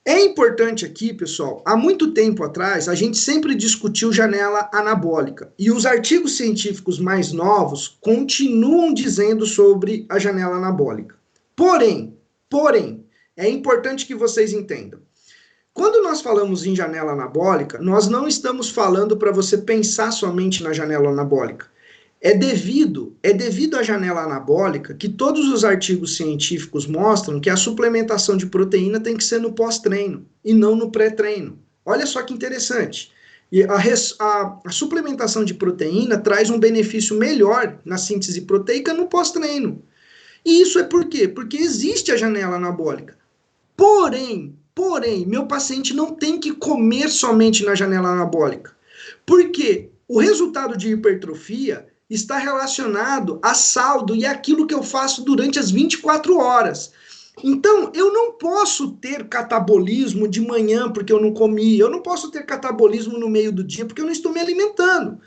É importante aqui, pessoal, há muito tempo atrás, a gente sempre discutiu janela anabólica. E os artigos científicos mais novos continuam dizendo sobre a janela anabólica. Porém, é importante que vocês entendam. Quando nós falamos em janela anabólica, nós não estamos falando para você pensar somente na janela anabólica. É devido à janela anabólica que todos os artigos científicos mostram que a suplementação de proteína tem que ser no pós-treino e não no pré-treino. Olha só que interessante. E a suplementação de proteína traz um benefício melhor na síntese proteica no pós-treino. E isso é por quê? Porque existe a janela anabólica. Porém, meu paciente não tem que comer somente na janela anabólica. Porque o resultado de hipertrofia está relacionado a saldo e aquilo que eu faço durante as 24 horas. Então, eu não posso ter catabolismo de manhã porque eu não comi, eu não posso ter catabolismo no meio do dia porque eu não estou me alimentando.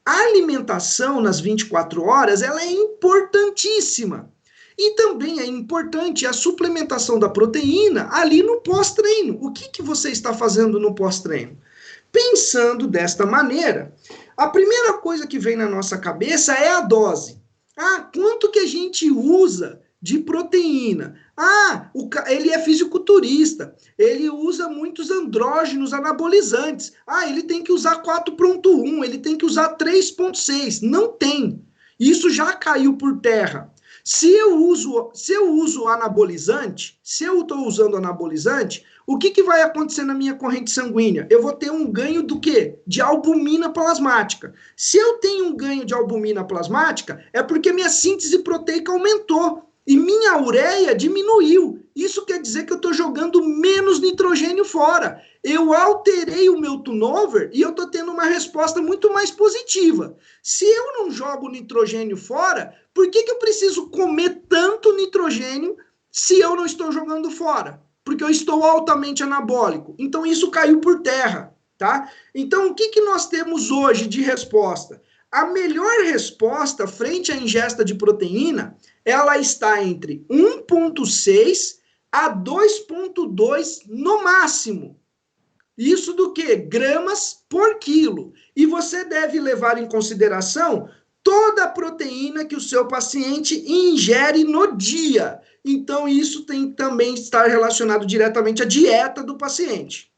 A alimentação nas 24 horas, ela é importantíssima. E também é importante a suplementação da proteína ali no pós-treino. O que você está fazendo no pós-treino? Pensando desta maneira, a primeira coisa que vem na nossa cabeça é a dose. Quanto que a gente usa de proteína? Ele é fisiculturista, ele usa muitos andrógenos anabolizantes. Ele tem que usar 4.1, ele tem que usar 3.6. Não tem. Isso já caiu por terra. Se eu uso anabolizante, se eu estou usando anabolizante, o que vai acontecer na minha corrente sanguínea? Eu vou ter um ganho do quê? De albumina plasmática. Se eu tenho um ganho de albumina plasmática, é porque minha síntese proteica aumentou e minha ureia diminuiu. Isso quer dizer que eu estou jogando menos nitrogênio fora. Eu alterei o meu turnover e eu estou tendo uma resposta muito mais positiva. Se eu não jogo nitrogênio fora, por que eu preciso comer tanto nitrogênio se eu não estou jogando fora? Porque eu estou altamente anabólico. Então isso caiu por terra, tá? Então o que nós temos hoje de resposta? A melhor resposta frente à ingesta de proteína, ela está entre 1.6 a 2.2 no máximo. Isso do que? Gramas por quilo. E você deve levar em consideração toda a proteína que o seu paciente ingere no dia. Então, isso tem que também estar relacionado diretamente à dieta do paciente.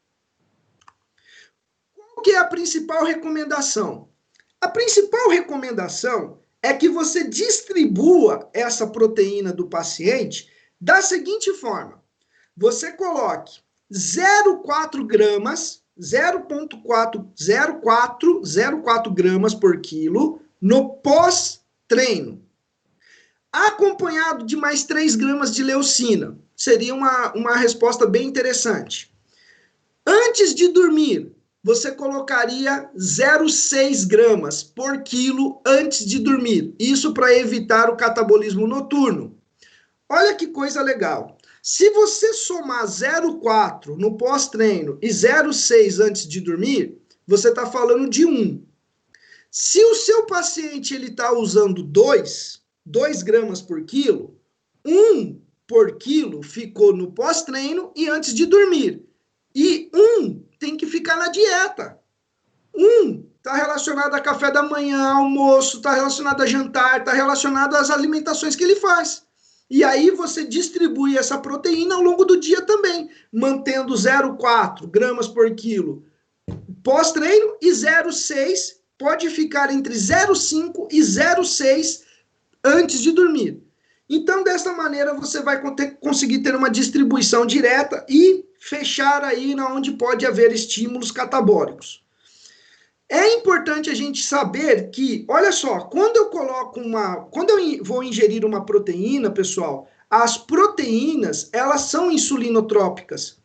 Qual que é a principal recomendação? A principal recomendação é que você distribua essa proteína do paciente da seguinte forma. Você coloque 0,4 gramas, 0,4 gramas por quilo no pós-treino, acompanhado de mais 3 gramas de leucina. Seria uma resposta bem interessante. Antes de dormir, você colocaria 0,6 gramas por quilo antes de dormir. Isso para evitar o catabolismo noturno. Olha que coisa legal. Se você somar 0,4 no pós-treino e 0,6 antes de dormir, você está falando de 1. Se o seu paciente está usando 2 gramas por quilo, 1 por quilo ficou no pós-treino e antes de dormir. E 1 tem que ficar na dieta. 1 está relacionado a café da manhã, almoço, está relacionado a jantar, está relacionado às alimentações que ele faz. E aí você distribui essa proteína ao longo do dia também, mantendo 0,4 gramas por quilo pós-treino e 0,6, pode ficar entre 0,5 e 0,6 antes de dormir. Então, dessa maneira, você vai conseguir ter uma distribuição direta e fechar aí onde pode haver estímulos catabólicos. É importante a gente saber que, olha só, quando eu vou ingerir uma proteína, pessoal, as proteínas, elas são insulinotrópicas.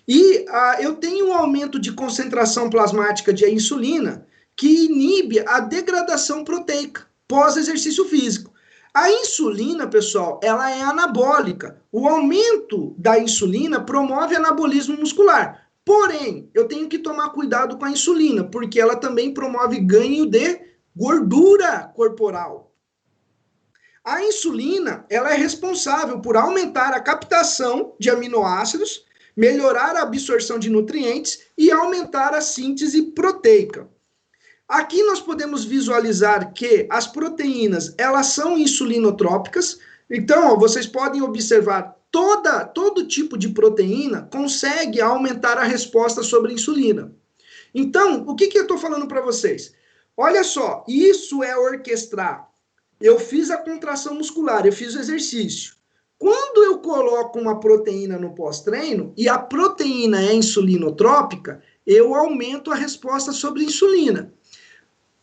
E eu tenho um aumento de concentração plasmática de insulina que inibe a degradação proteica pós-exercício físico. A insulina, pessoal, ela é anabólica. O aumento da insulina promove anabolismo muscular. Porém, eu tenho que tomar cuidado com a insulina, porque ela também promove ganho de gordura corporal. A insulina, ela é responsável por aumentar a captação de aminoácidos, melhorar a absorção de nutrientes e aumentar a síntese proteica. Aqui nós podemos visualizar que as proteínas, elas são insulinotrópicas. Então, ó, vocês podem observar todo tipo de proteína consegue aumentar a resposta sobre a insulina. Então, o que eu estou falando para vocês? Olha só, isso é orquestrar. Eu fiz a contração muscular, eu fiz o exercício. Quando eu coloco uma proteína no pós-treino e a proteína é insulinotrópica, eu aumento a resposta sobre a insulina.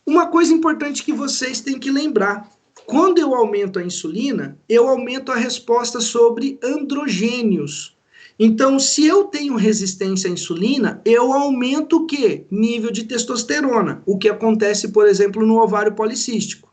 Uma coisa importante que vocês têm que lembrar, quando eu aumento a insulina, eu aumento a resposta sobre androgênios. Então, se eu tenho resistência à insulina, eu aumento o quê? Nível de testosterona, o que acontece, por exemplo, no ovário policístico.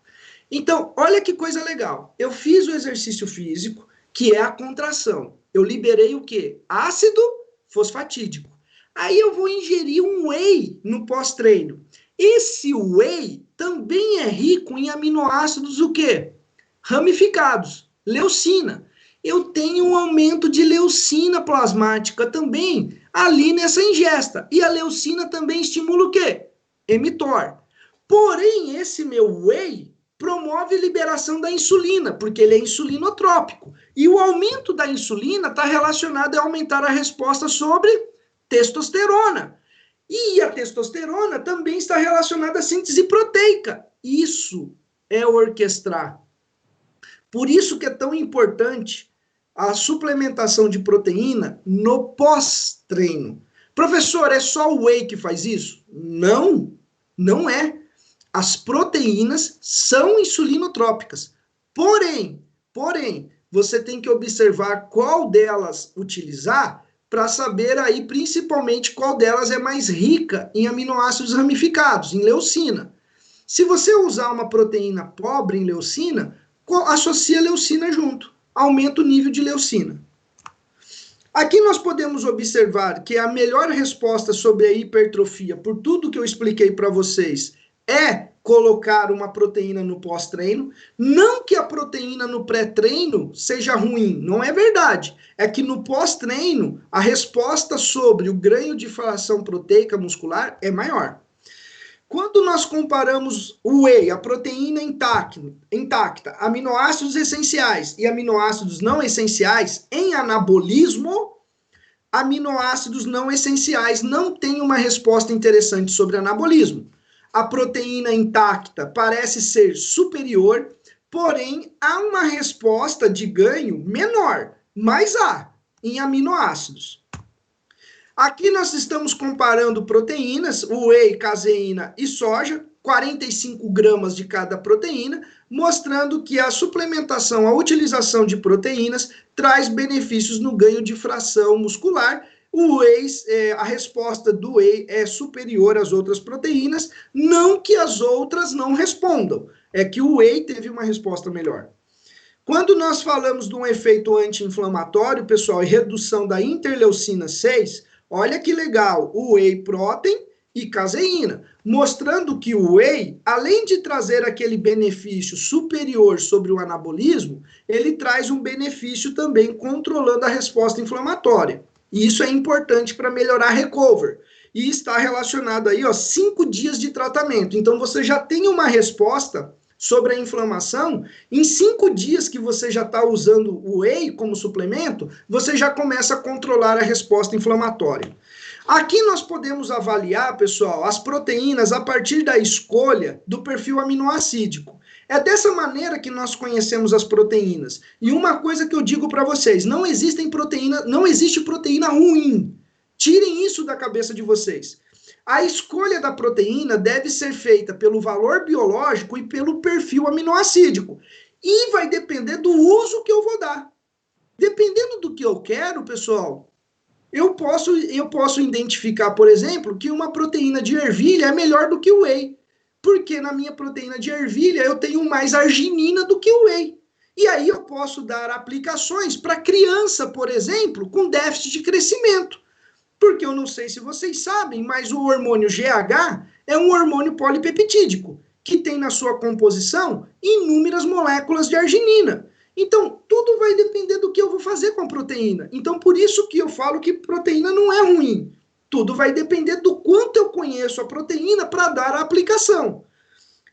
Então, olha que coisa legal. Eu fiz o exercício físico, que é a contração. Eu liberei o quê? Ácido fosfatídico. Aí eu vou ingerir um whey no pós-treino. Esse whey também é rico em aminoácidos o quê? Ramificados, leucina. Eu tenho um aumento de leucina plasmática também ali nessa ingesta. E a leucina também estimula o quê? mTOR. Porém, esse meu whey promove a liberação da insulina, porque ele é insulinotrópico. E o aumento da insulina está relacionado a aumentar a resposta sobre testosterona. E a testosterona também está relacionada à síntese proteica. Isso é orquestrar. Por isso que é tão importante a suplementação de proteína no pós-treino. Professor, é só o whey que faz isso? Não, não é. As proteínas são insulinotrópicas. Porém, você tem que observar qual delas utilizar para saber aí principalmente qual delas é mais rica em aminoácidos ramificados, em leucina. Se você usar uma proteína pobre em leucina, associa leucina junto, aumenta o nível de leucina. Aqui nós podemos observar que a melhor resposta sobre a hipertrofia, por tudo que eu expliquei para vocês, é colocar uma proteína no pós-treino. Não que a proteína no pré-treino seja ruim, não é verdade. É que no pós-treino, a resposta sobre o ganho de fração proteica muscular é maior. Quando nós comparamos o whey, a proteína intacta, aminoácidos essenciais e aminoácidos não essenciais em anabolismo, aminoácidos não essenciais não têm uma resposta interessante sobre anabolismo. A proteína intacta parece ser superior, porém há uma resposta de ganho menor, mas há em aminoácidos. Aqui nós estamos comparando proteínas, whey, caseína e soja, 45 gramas de cada proteína, mostrando que a suplementação, a utilização de proteínas traz benefícios no ganho de fração muscular. O whey, a resposta do whey é superior às outras proteínas, não que as outras não respondam, é que o whey teve uma resposta melhor. Quando nós falamos de um efeito anti-inflamatório, pessoal, e redução da interleucina 6, olha que legal, o whey protein e caseína, mostrando que o whey, além de trazer aquele benefício superior sobre o anabolismo, ele traz um benefício também controlando a resposta inflamatória. E isso é importante para melhorar a recover. E está relacionado aí, 5 dias de tratamento. Então, você já tem uma resposta sobre a inflamação. Em 5 dias que você já está usando o whey como suplemento, você já começa a controlar a resposta inflamatória. Aqui nós podemos avaliar, pessoal, as proteínas a partir da escolha do perfil aminoácidico. É dessa maneira que nós conhecemos as proteínas. E uma coisa que eu digo para vocês, não existe proteína ruim. Tirem isso da cabeça de vocês. A escolha da proteína deve ser feita pelo valor biológico e pelo perfil aminoácidico. E vai depender do uso que eu vou dar. Dependendo do que eu quero, pessoal, eu posso identificar, por exemplo, que uma proteína de ervilha é melhor do que o whey. Porque na minha proteína de ervilha eu tenho mais arginina do que o whey. E aí eu posso dar aplicações para criança, por exemplo, com déficit de crescimento. Porque eu não sei se vocês sabem, mas o hormônio GH é um hormônio polipeptídico, que tem na sua composição inúmeras moléculas de arginina. Então, tudo vai depender do que eu vou fazer com a proteína. Então, por isso que eu falo que proteína não é ruim. Tudo vai depender do quanto eu conheço a proteína para dar a aplicação.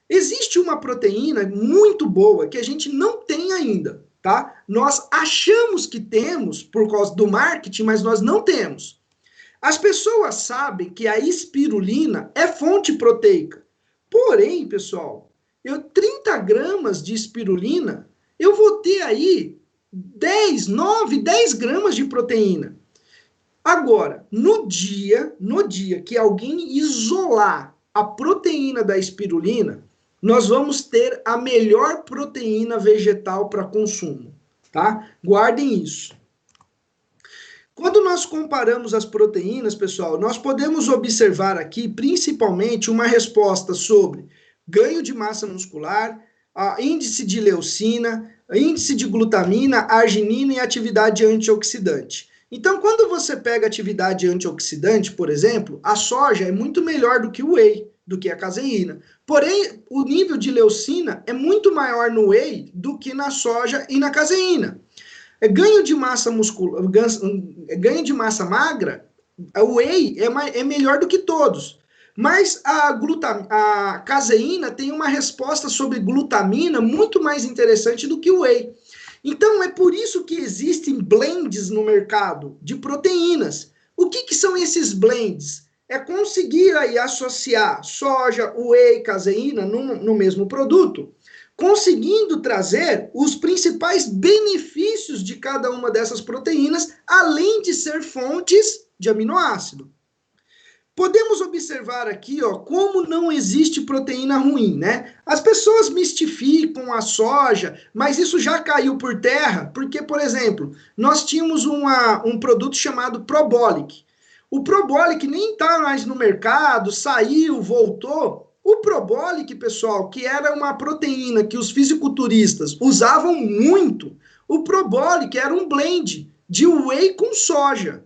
Existe uma proteína muito boa que a gente não tem ainda, tá? Nós achamos que temos por causa do marketing, mas nós não temos. As pessoas sabem que a espirulina é fonte proteica. Porém, pessoal, 30 gramas de espirulina, eu vou ter aí 10 gramas de proteína. Agora, no dia que alguém isolar a proteína da espirulina, nós vamos ter a melhor proteína vegetal para consumo, tá? Guardem isso. Quando nós comparamos as proteínas, pessoal, nós podemos observar aqui principalmente uma resposta sobre ganho de massa muscular, índice de leucina, índice de glutamina, arginina e atividade antioxidante. Então, quando você pega atividade antioxidante, por exemplo, a soja é muito melhor do que o whey, do que a caseína. Porém, o nível de leucina é muito maior no whey do que na soja e na caseína. Ganho de massa muscular, ganho de massa magra, o whey é melhor do que todos. Mas a caseína tem uma resposta sobre glutamina muito mais interessante do que o whey. Então, é por isso que existem blends no mercado de proteínas. O que são esses blends? É conseguir aí associar soja, whey, caseína no mesmo produto, conseguindo trazer os principais benefícios de cada uma dessas proteínas, além de ser fontes de aminoácido. Podemos observar aqui, ó, como não existe proteína ruim, né? As pessoas mistificam a soja, mas isso já caiu por terra, porque, por exemplo, nós tínhamos um produto chamado Probolic. O Probolic nem está mais no mercado, saiu, voltou. O Probolic, pessoal, que era uma proteína que os fisiculturistas usavam muito, o Probolic era um blend de whey com soja.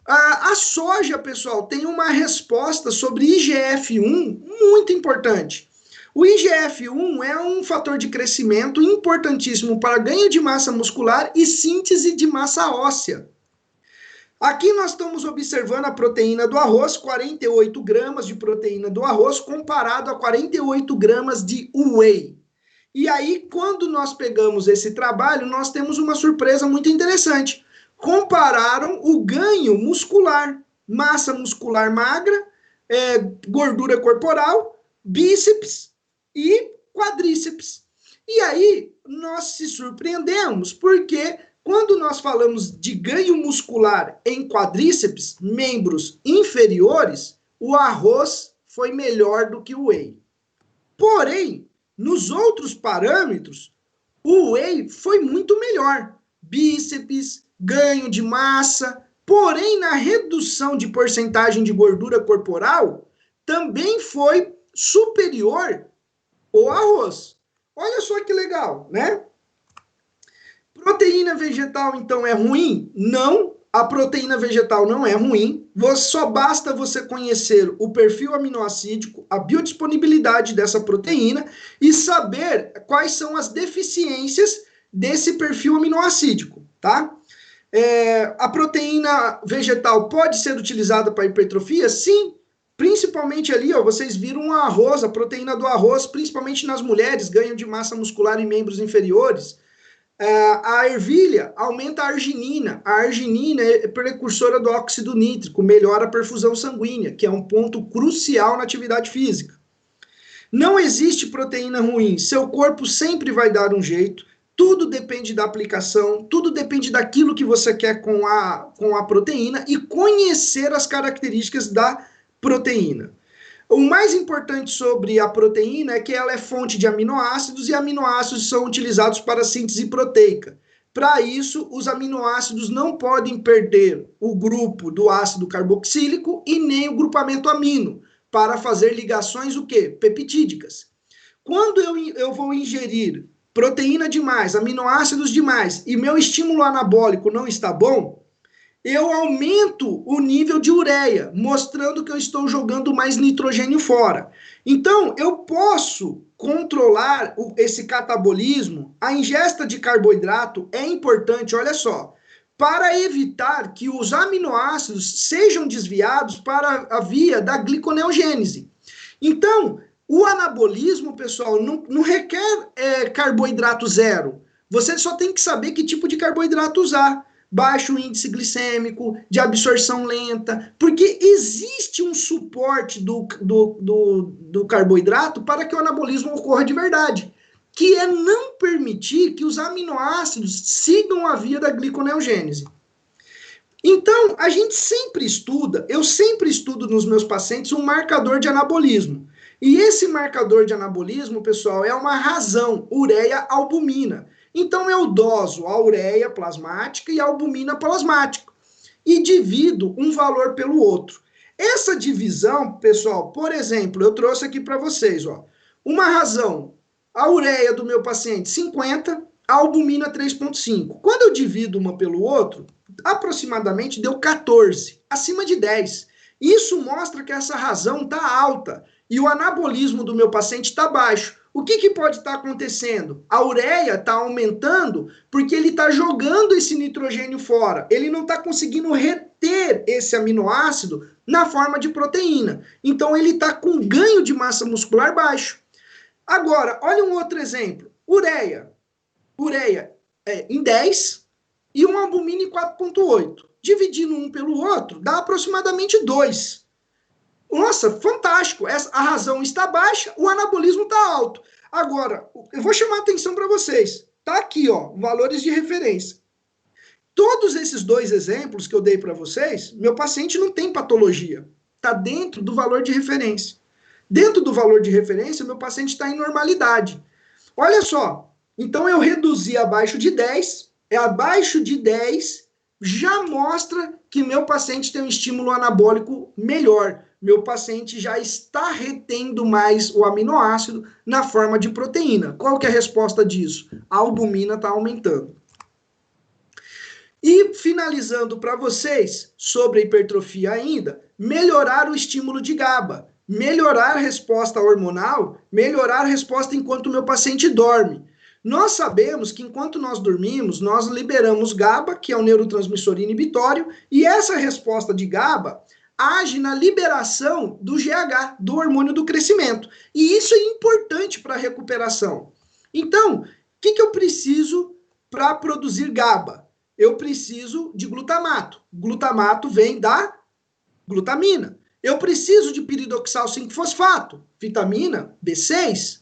A soja, pessoal, tem uma resposta sobre IGF-1 muito importante. O IGF-1 é um fator de crescimento importantíssimo para ganho de massa muscular e síntese de massa óssea. Aqui nós estamos observando a proteína do arroz, 48 gramas de proteína do arroz, comparado a 48 gramas de whey. E aí, quando nós pegamos esse trabalho, nós temos uma surpresa muito interessante. Compararam o ganho muscular, massa muscular magra, gordura corporal, bíceps e quadríceps. E aí, nós se surpreendemos, porque quando nós falamos de ganho muscular em quadríceps, membros inferiores, o arroz foi melhor do que o whey. Porém, nos outros parâmetros, o whey foi muito melhor. Bíceps, ganho de massa, porém na redução de porcentagem de gordura corporal, também foi superior ao arroz. Olha só que legal, né? Proteína vegetal, então, é ruim? Não, a proteína vegetal não é ruim. Só basta você conhecer o perfil aminoácidico, a biodisponibilidade dessa proteína e saber quais são as deficiências desse perfil aminoácidico, tá? A proteína vegetal pode ser utilizada para hipertrofia? Sim, principalmente ali, ó, vocês viram o arroz, a proteína do arroz, principalmente nas mulheres, ganho de massa muscular em membros inferiores. A ervilha aumenta a arginina. A arginina é precursora do óxido nítrico, melhora a perfusão sanguínea, que é um ponto crucial na atividade física. Não existe proteína ruim, seu corpo sempre vai dar um jeito, tudo depende da aplicação, tudo depende daquilo que você quer com a proteína e conhecer as características da proteína. O mais importante sobre a proteína é que ela é fonte de aminoácidos e aminoácidos são utilizados para a síntese proteica. Para isso, os aminoácidos não podem perder o grupo do ácido carboxílico e nem o grupamento amino para fazer ligações o quê? Peptídicas. Quando eu vou ingerir proteína demais, aminoácidos demais e meu estímulo anabólico não está bom, eu aumento o nível de ureia, mostrando que eu estou jogando mais nitrogênio fora. Então, eu posso controlar esse catabolismo. A ingesta de carboidrato é importante, olha só, para evitar que os aminoácidos sejam desviados para a via da gliconeogênese. Então, o anabolismo, pessoal, não requer carboidrato zero. Você só tem que saber que tipo de carboidrato usar. Baixo índice glicêmico, de absorção lenta, porque existe um suporte do carboidrato para que o anabolismo ocorra de verdade, que é não permitir que os aminoácidos sigam a via da gliconeogênese. Então, a gente sempre estuda, eu sempre estudo nos meus pacientes um marcador de anabolismo. E esse marcador de anabolismo, pessoal, é uma razão, ureia-albumina. Então, eu doso a ureia plasmática e a albumina plasmática e divido um valor pelo outro. Essa divisão, pessoal, por exemplo, eu trouxe aqui para vocês, ó, uma razão, a ureia do meu paciente 50, a albumina 3,5. Quando eu divido uma pelo outro, aproximadamente deu 14, acima de 10. Isso mostra que essa razão está alta e o anabolismo do meu paciente está baixo. O que pode estar acontecendo? A ureia está aumentando porque ele está jogando esse nitrogênio fora. Ele não está conseguindo reter esse aminoácido na forma de proteína. Então, ele está com ganho de massa muscular baixo. Agora, olha um outro exemplo. Ureia. Ureia em 10 e uma albumina em 4,8. Dividindo um pelo outro, dá aproximadamente 2. Nossa, fantástico. A razão está baixa, o anabolismo está alto. Agora, eu vou chamar a atenção para vocês. Está aqui, ó, valores de referência. Todos esses dois exemplos que eu dei para vocês, meu paciente não tem patologia. Está dentro do valor de referência. Dentro do valor de referência, meu paciente está em normalidade. Olha só. Então, eu reduzi abaixo de 10. Abaixo de 10 já mostra que meu paciente tem um estímulo anabólico melhor. Meu paciente já está retendo mais o aminoácido na forma de proteína. Qual que é a resposta disso? A albumina está aumentando. E finalizando para vocês, sobre a hipertrofia ainda, melhorar o estímulo de GABA, melhorar a resposta hormonal, melhorar a resposta enquanto o meu paciente dorme. Nós sabemos que enquanto nós dormimos, nós liberamos GABA, que é um neurotransmissor inibitório, e essa resposta de GABA age na liberação do GH, do hormônio do crescimento. E isso é importante para a recuperação. Então, o que eu preciso para produzir GABA? Eu preciso de glutamato. Glutamato vem da glutamina. Eu preciso de piridoxal 5-fosfato, vitamina B6.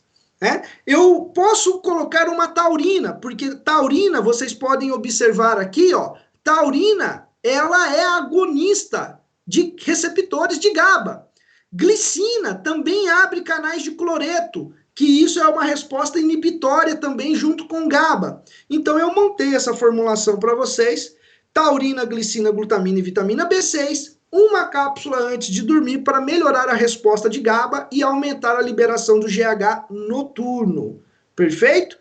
Eu posso colocar uma taurina, porque taurina, vocês podem observar aqui, ó, taurina, ela é agonista de receptores de GABA. Glicina também abre canais de cloreto, que isso é uma resposta inibitória também junto com GABA. Então eu montei essa formulação para vocês, taurina, glicina, glutamina e vitamina B6, uma cápsula antes de dormir para melhorar a resposta de GABA e aumentar a liberação do GH noturno. Perfeito?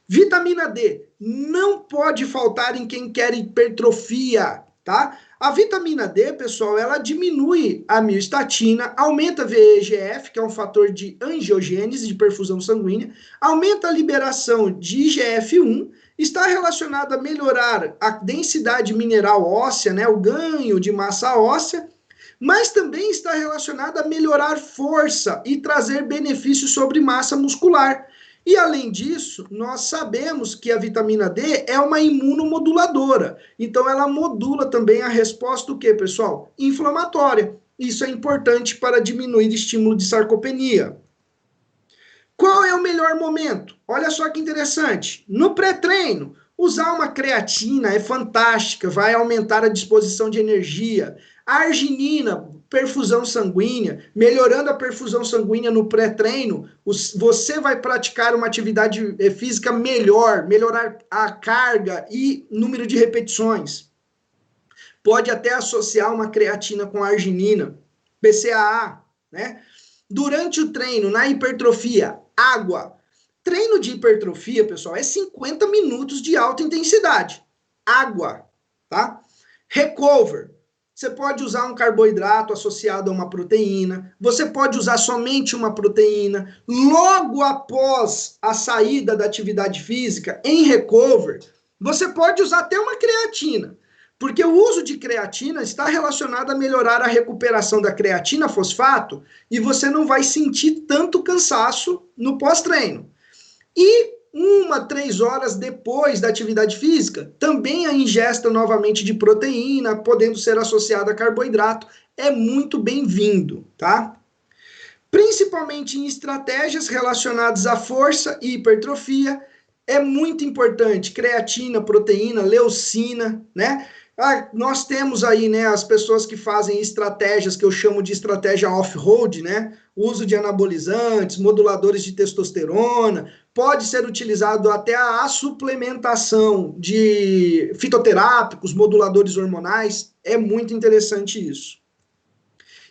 Vitamina D não pode faltar em quem quer hipertrofia, tá? A vitamina D, pessoal, ela diminui a miostatina, aumenta a VEGF, que é um fator de angiogênese, de perfusão sanguínea, aumenta a liberação de IGF-1, está relacionada a melhorar a densidade mineral óssea, né, o ganho de massa óssea, mas também está relacionada a melhorar força e trazer benefícios sobre massa muscular. E, além disso, nós sabemos que a vitamina D é uma imunomoduladora. Então, ela modula também a resposta do quê, pessoal? Inflamatória. Isso é importante para diminuir o estímulo de sarcopenia. Qual é o melhor momento? Olha só que interessante. No pré-treino, Usar uma creatina é fantástica, vai aumentar a disposição de energia. A arginina, perfusão sanguínea, melhorando a perfusão sanguínea no pré-treino, você vai praticar uma atividade física melhor, melhorar a carga e número de repetições. Pode até associar uma creatina com arginina, BCAA, né? Durante o treino, na hipertrofia, água. Treino de hipertrofia, pessoal, é 50 minutos de alta intensidade. Água, tá? Recover. Você pode usar um carboidrato associado a uma proteína, você pode usar somente uma proteína. Logo após a saída da atividade física, em recover, você pode usar até uma creatina, porque o uso de creatina está relacionado a melhorar a recuperação da creatina fosfato e você não vai sentir tanto cansaço no pós-treino. E 3 horas depois da atividade física, também a ingesta novamente de proteína, podendo ser associada a carboidrato, é muito bem-vindo, tá? Principalmente em estratégias relacionadas à força e hipertrofia, é muito importante creatina, proteína, leucina, né? Nós temos aí, né, as pessoas que fazem estratégias que eu chamo de estratégia off-road, né? Uso de anabolizantes, moduladores de testosterona, pode ser utilizado até a suplementação de fitoterápicos, moduladores hormonais, é muito interessante isso.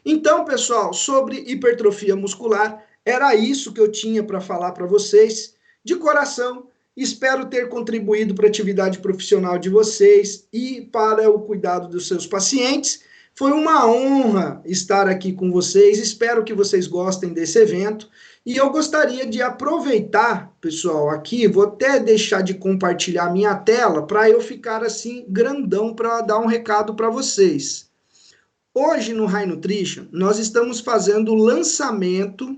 Então, pessoal, sobre hipertrofia muscular, era isso que eu tinha para falar para vocês. De coração, espero ter contribuído para a atividade profissional de vocês e para o cuidado dos seus pacientes. Foi uma honra estar aqui com vocês, espero que vocês gostem desse evento. E eu gostaria de aproveitar, pessoal, aqui, vou até deixar de compartilhar minha tela para eu ficar assim grandão para dar um recado para vocês. Hoje no High Nutrition, nós estamos fazendo o lançamento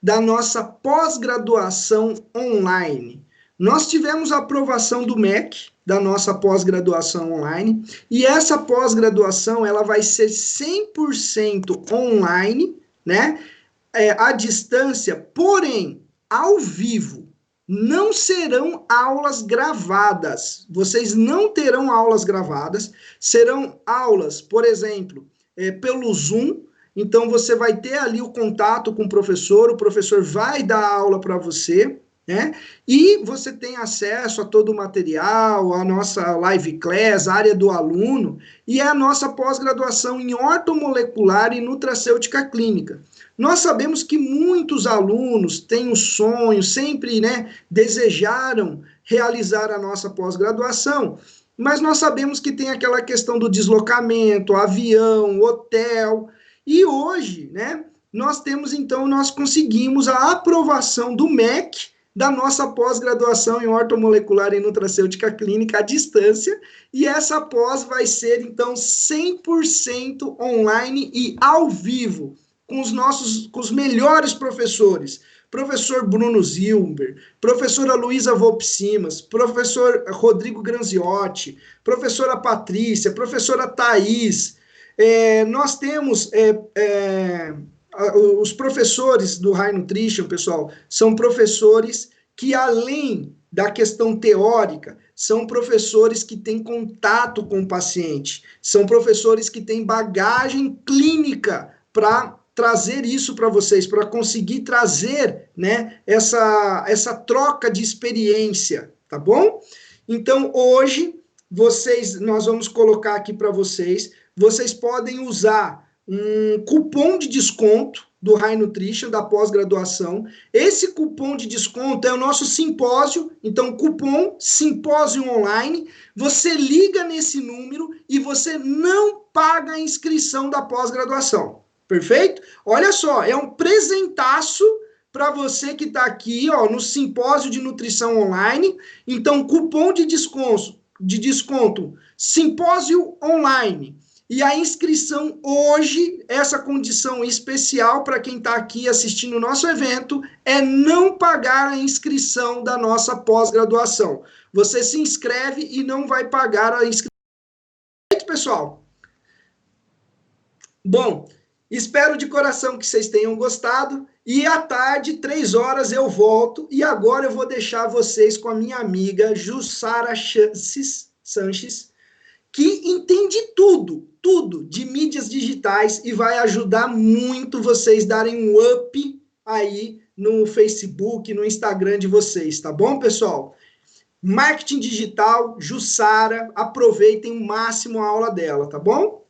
da nossa pós-graduação online. Nós tivemos a aprovação do MEC, da nossa pós-graduação online, e essa pós-graduação ela vai ser 100% online, né? À distância, porém, ao vivo. Não serão aulas gravadas. Vocês não terão aulas gravadas. Serão aulas, por exemplo, pelo Zoom. Então, você vai ter ali o contato com o professor vai dar aula para você, né? E você tem acesso a todo o material, a nossa live class, a área do aluno, e a nossa pós-graduação em ortomolecular e nutracêutica clínica. Nós sabemos que muitos alunos têm o sonho, sempre, né, desejaram realizar a nossa pós-graduação, mas nós sabemos que tem aquela questão do deslocamento, avião, hotel, e hoje, né, nós conseguimos a aprovação do MEC da nossa pós-graduação em ortomolecular e nutracêutica clínica à distância, e essa pós vai ser, então, 100% online e ao vivo, com os melhores professores, professor Bruno Zilber, professora Luísa Volpsimas, professor Rodrigo Granziotti, professora Patrícia, professora Thaís. Nós temos os professores do High Nutrition, pessoal, são professores que, além da questão teórica, são professores que têm contato com o paciente, são professores que têm bagagem clínica para trazer isso para vocês, para conseguir trazer, né, essa troca de experiência, tá bom? Então, hoje, nós vamos colocar aqui para vocês podem usar um cupom de desconto do High Nutrition, da pós-graduação. Esse cupom de desconto é o nosso simpósio, então cupom simpósio online, você liga nesse número e você não paga a inscrição da pós-graduação. Perfeito? Olha só, é um presentaço para você que está aqui, ó, no simpósio de nutrição online. Então, cupom de desconto simpósio online. E a inscrição hoje, essa condição especial para quem está aqui assistindo o nosso evento, é não pagar a inscrição da nossa pós-graduação. Você se inscreve e não vai pagar a inscrição. Pessoal? Bom, espero de coração que vocês tenham gostado E à tarde, 3 horas, eu volto. E agora eu vou deixar vocês com a minha amiga Jussara Sanches, que entende tudo de mídias digitais e vai ajudar muito vocês darem um up aí no Facebook, no Instagram de vocês, tá bom, pessoal? Marketing digital, Jussara, aproveitem o máximo a aula dela, tá bom?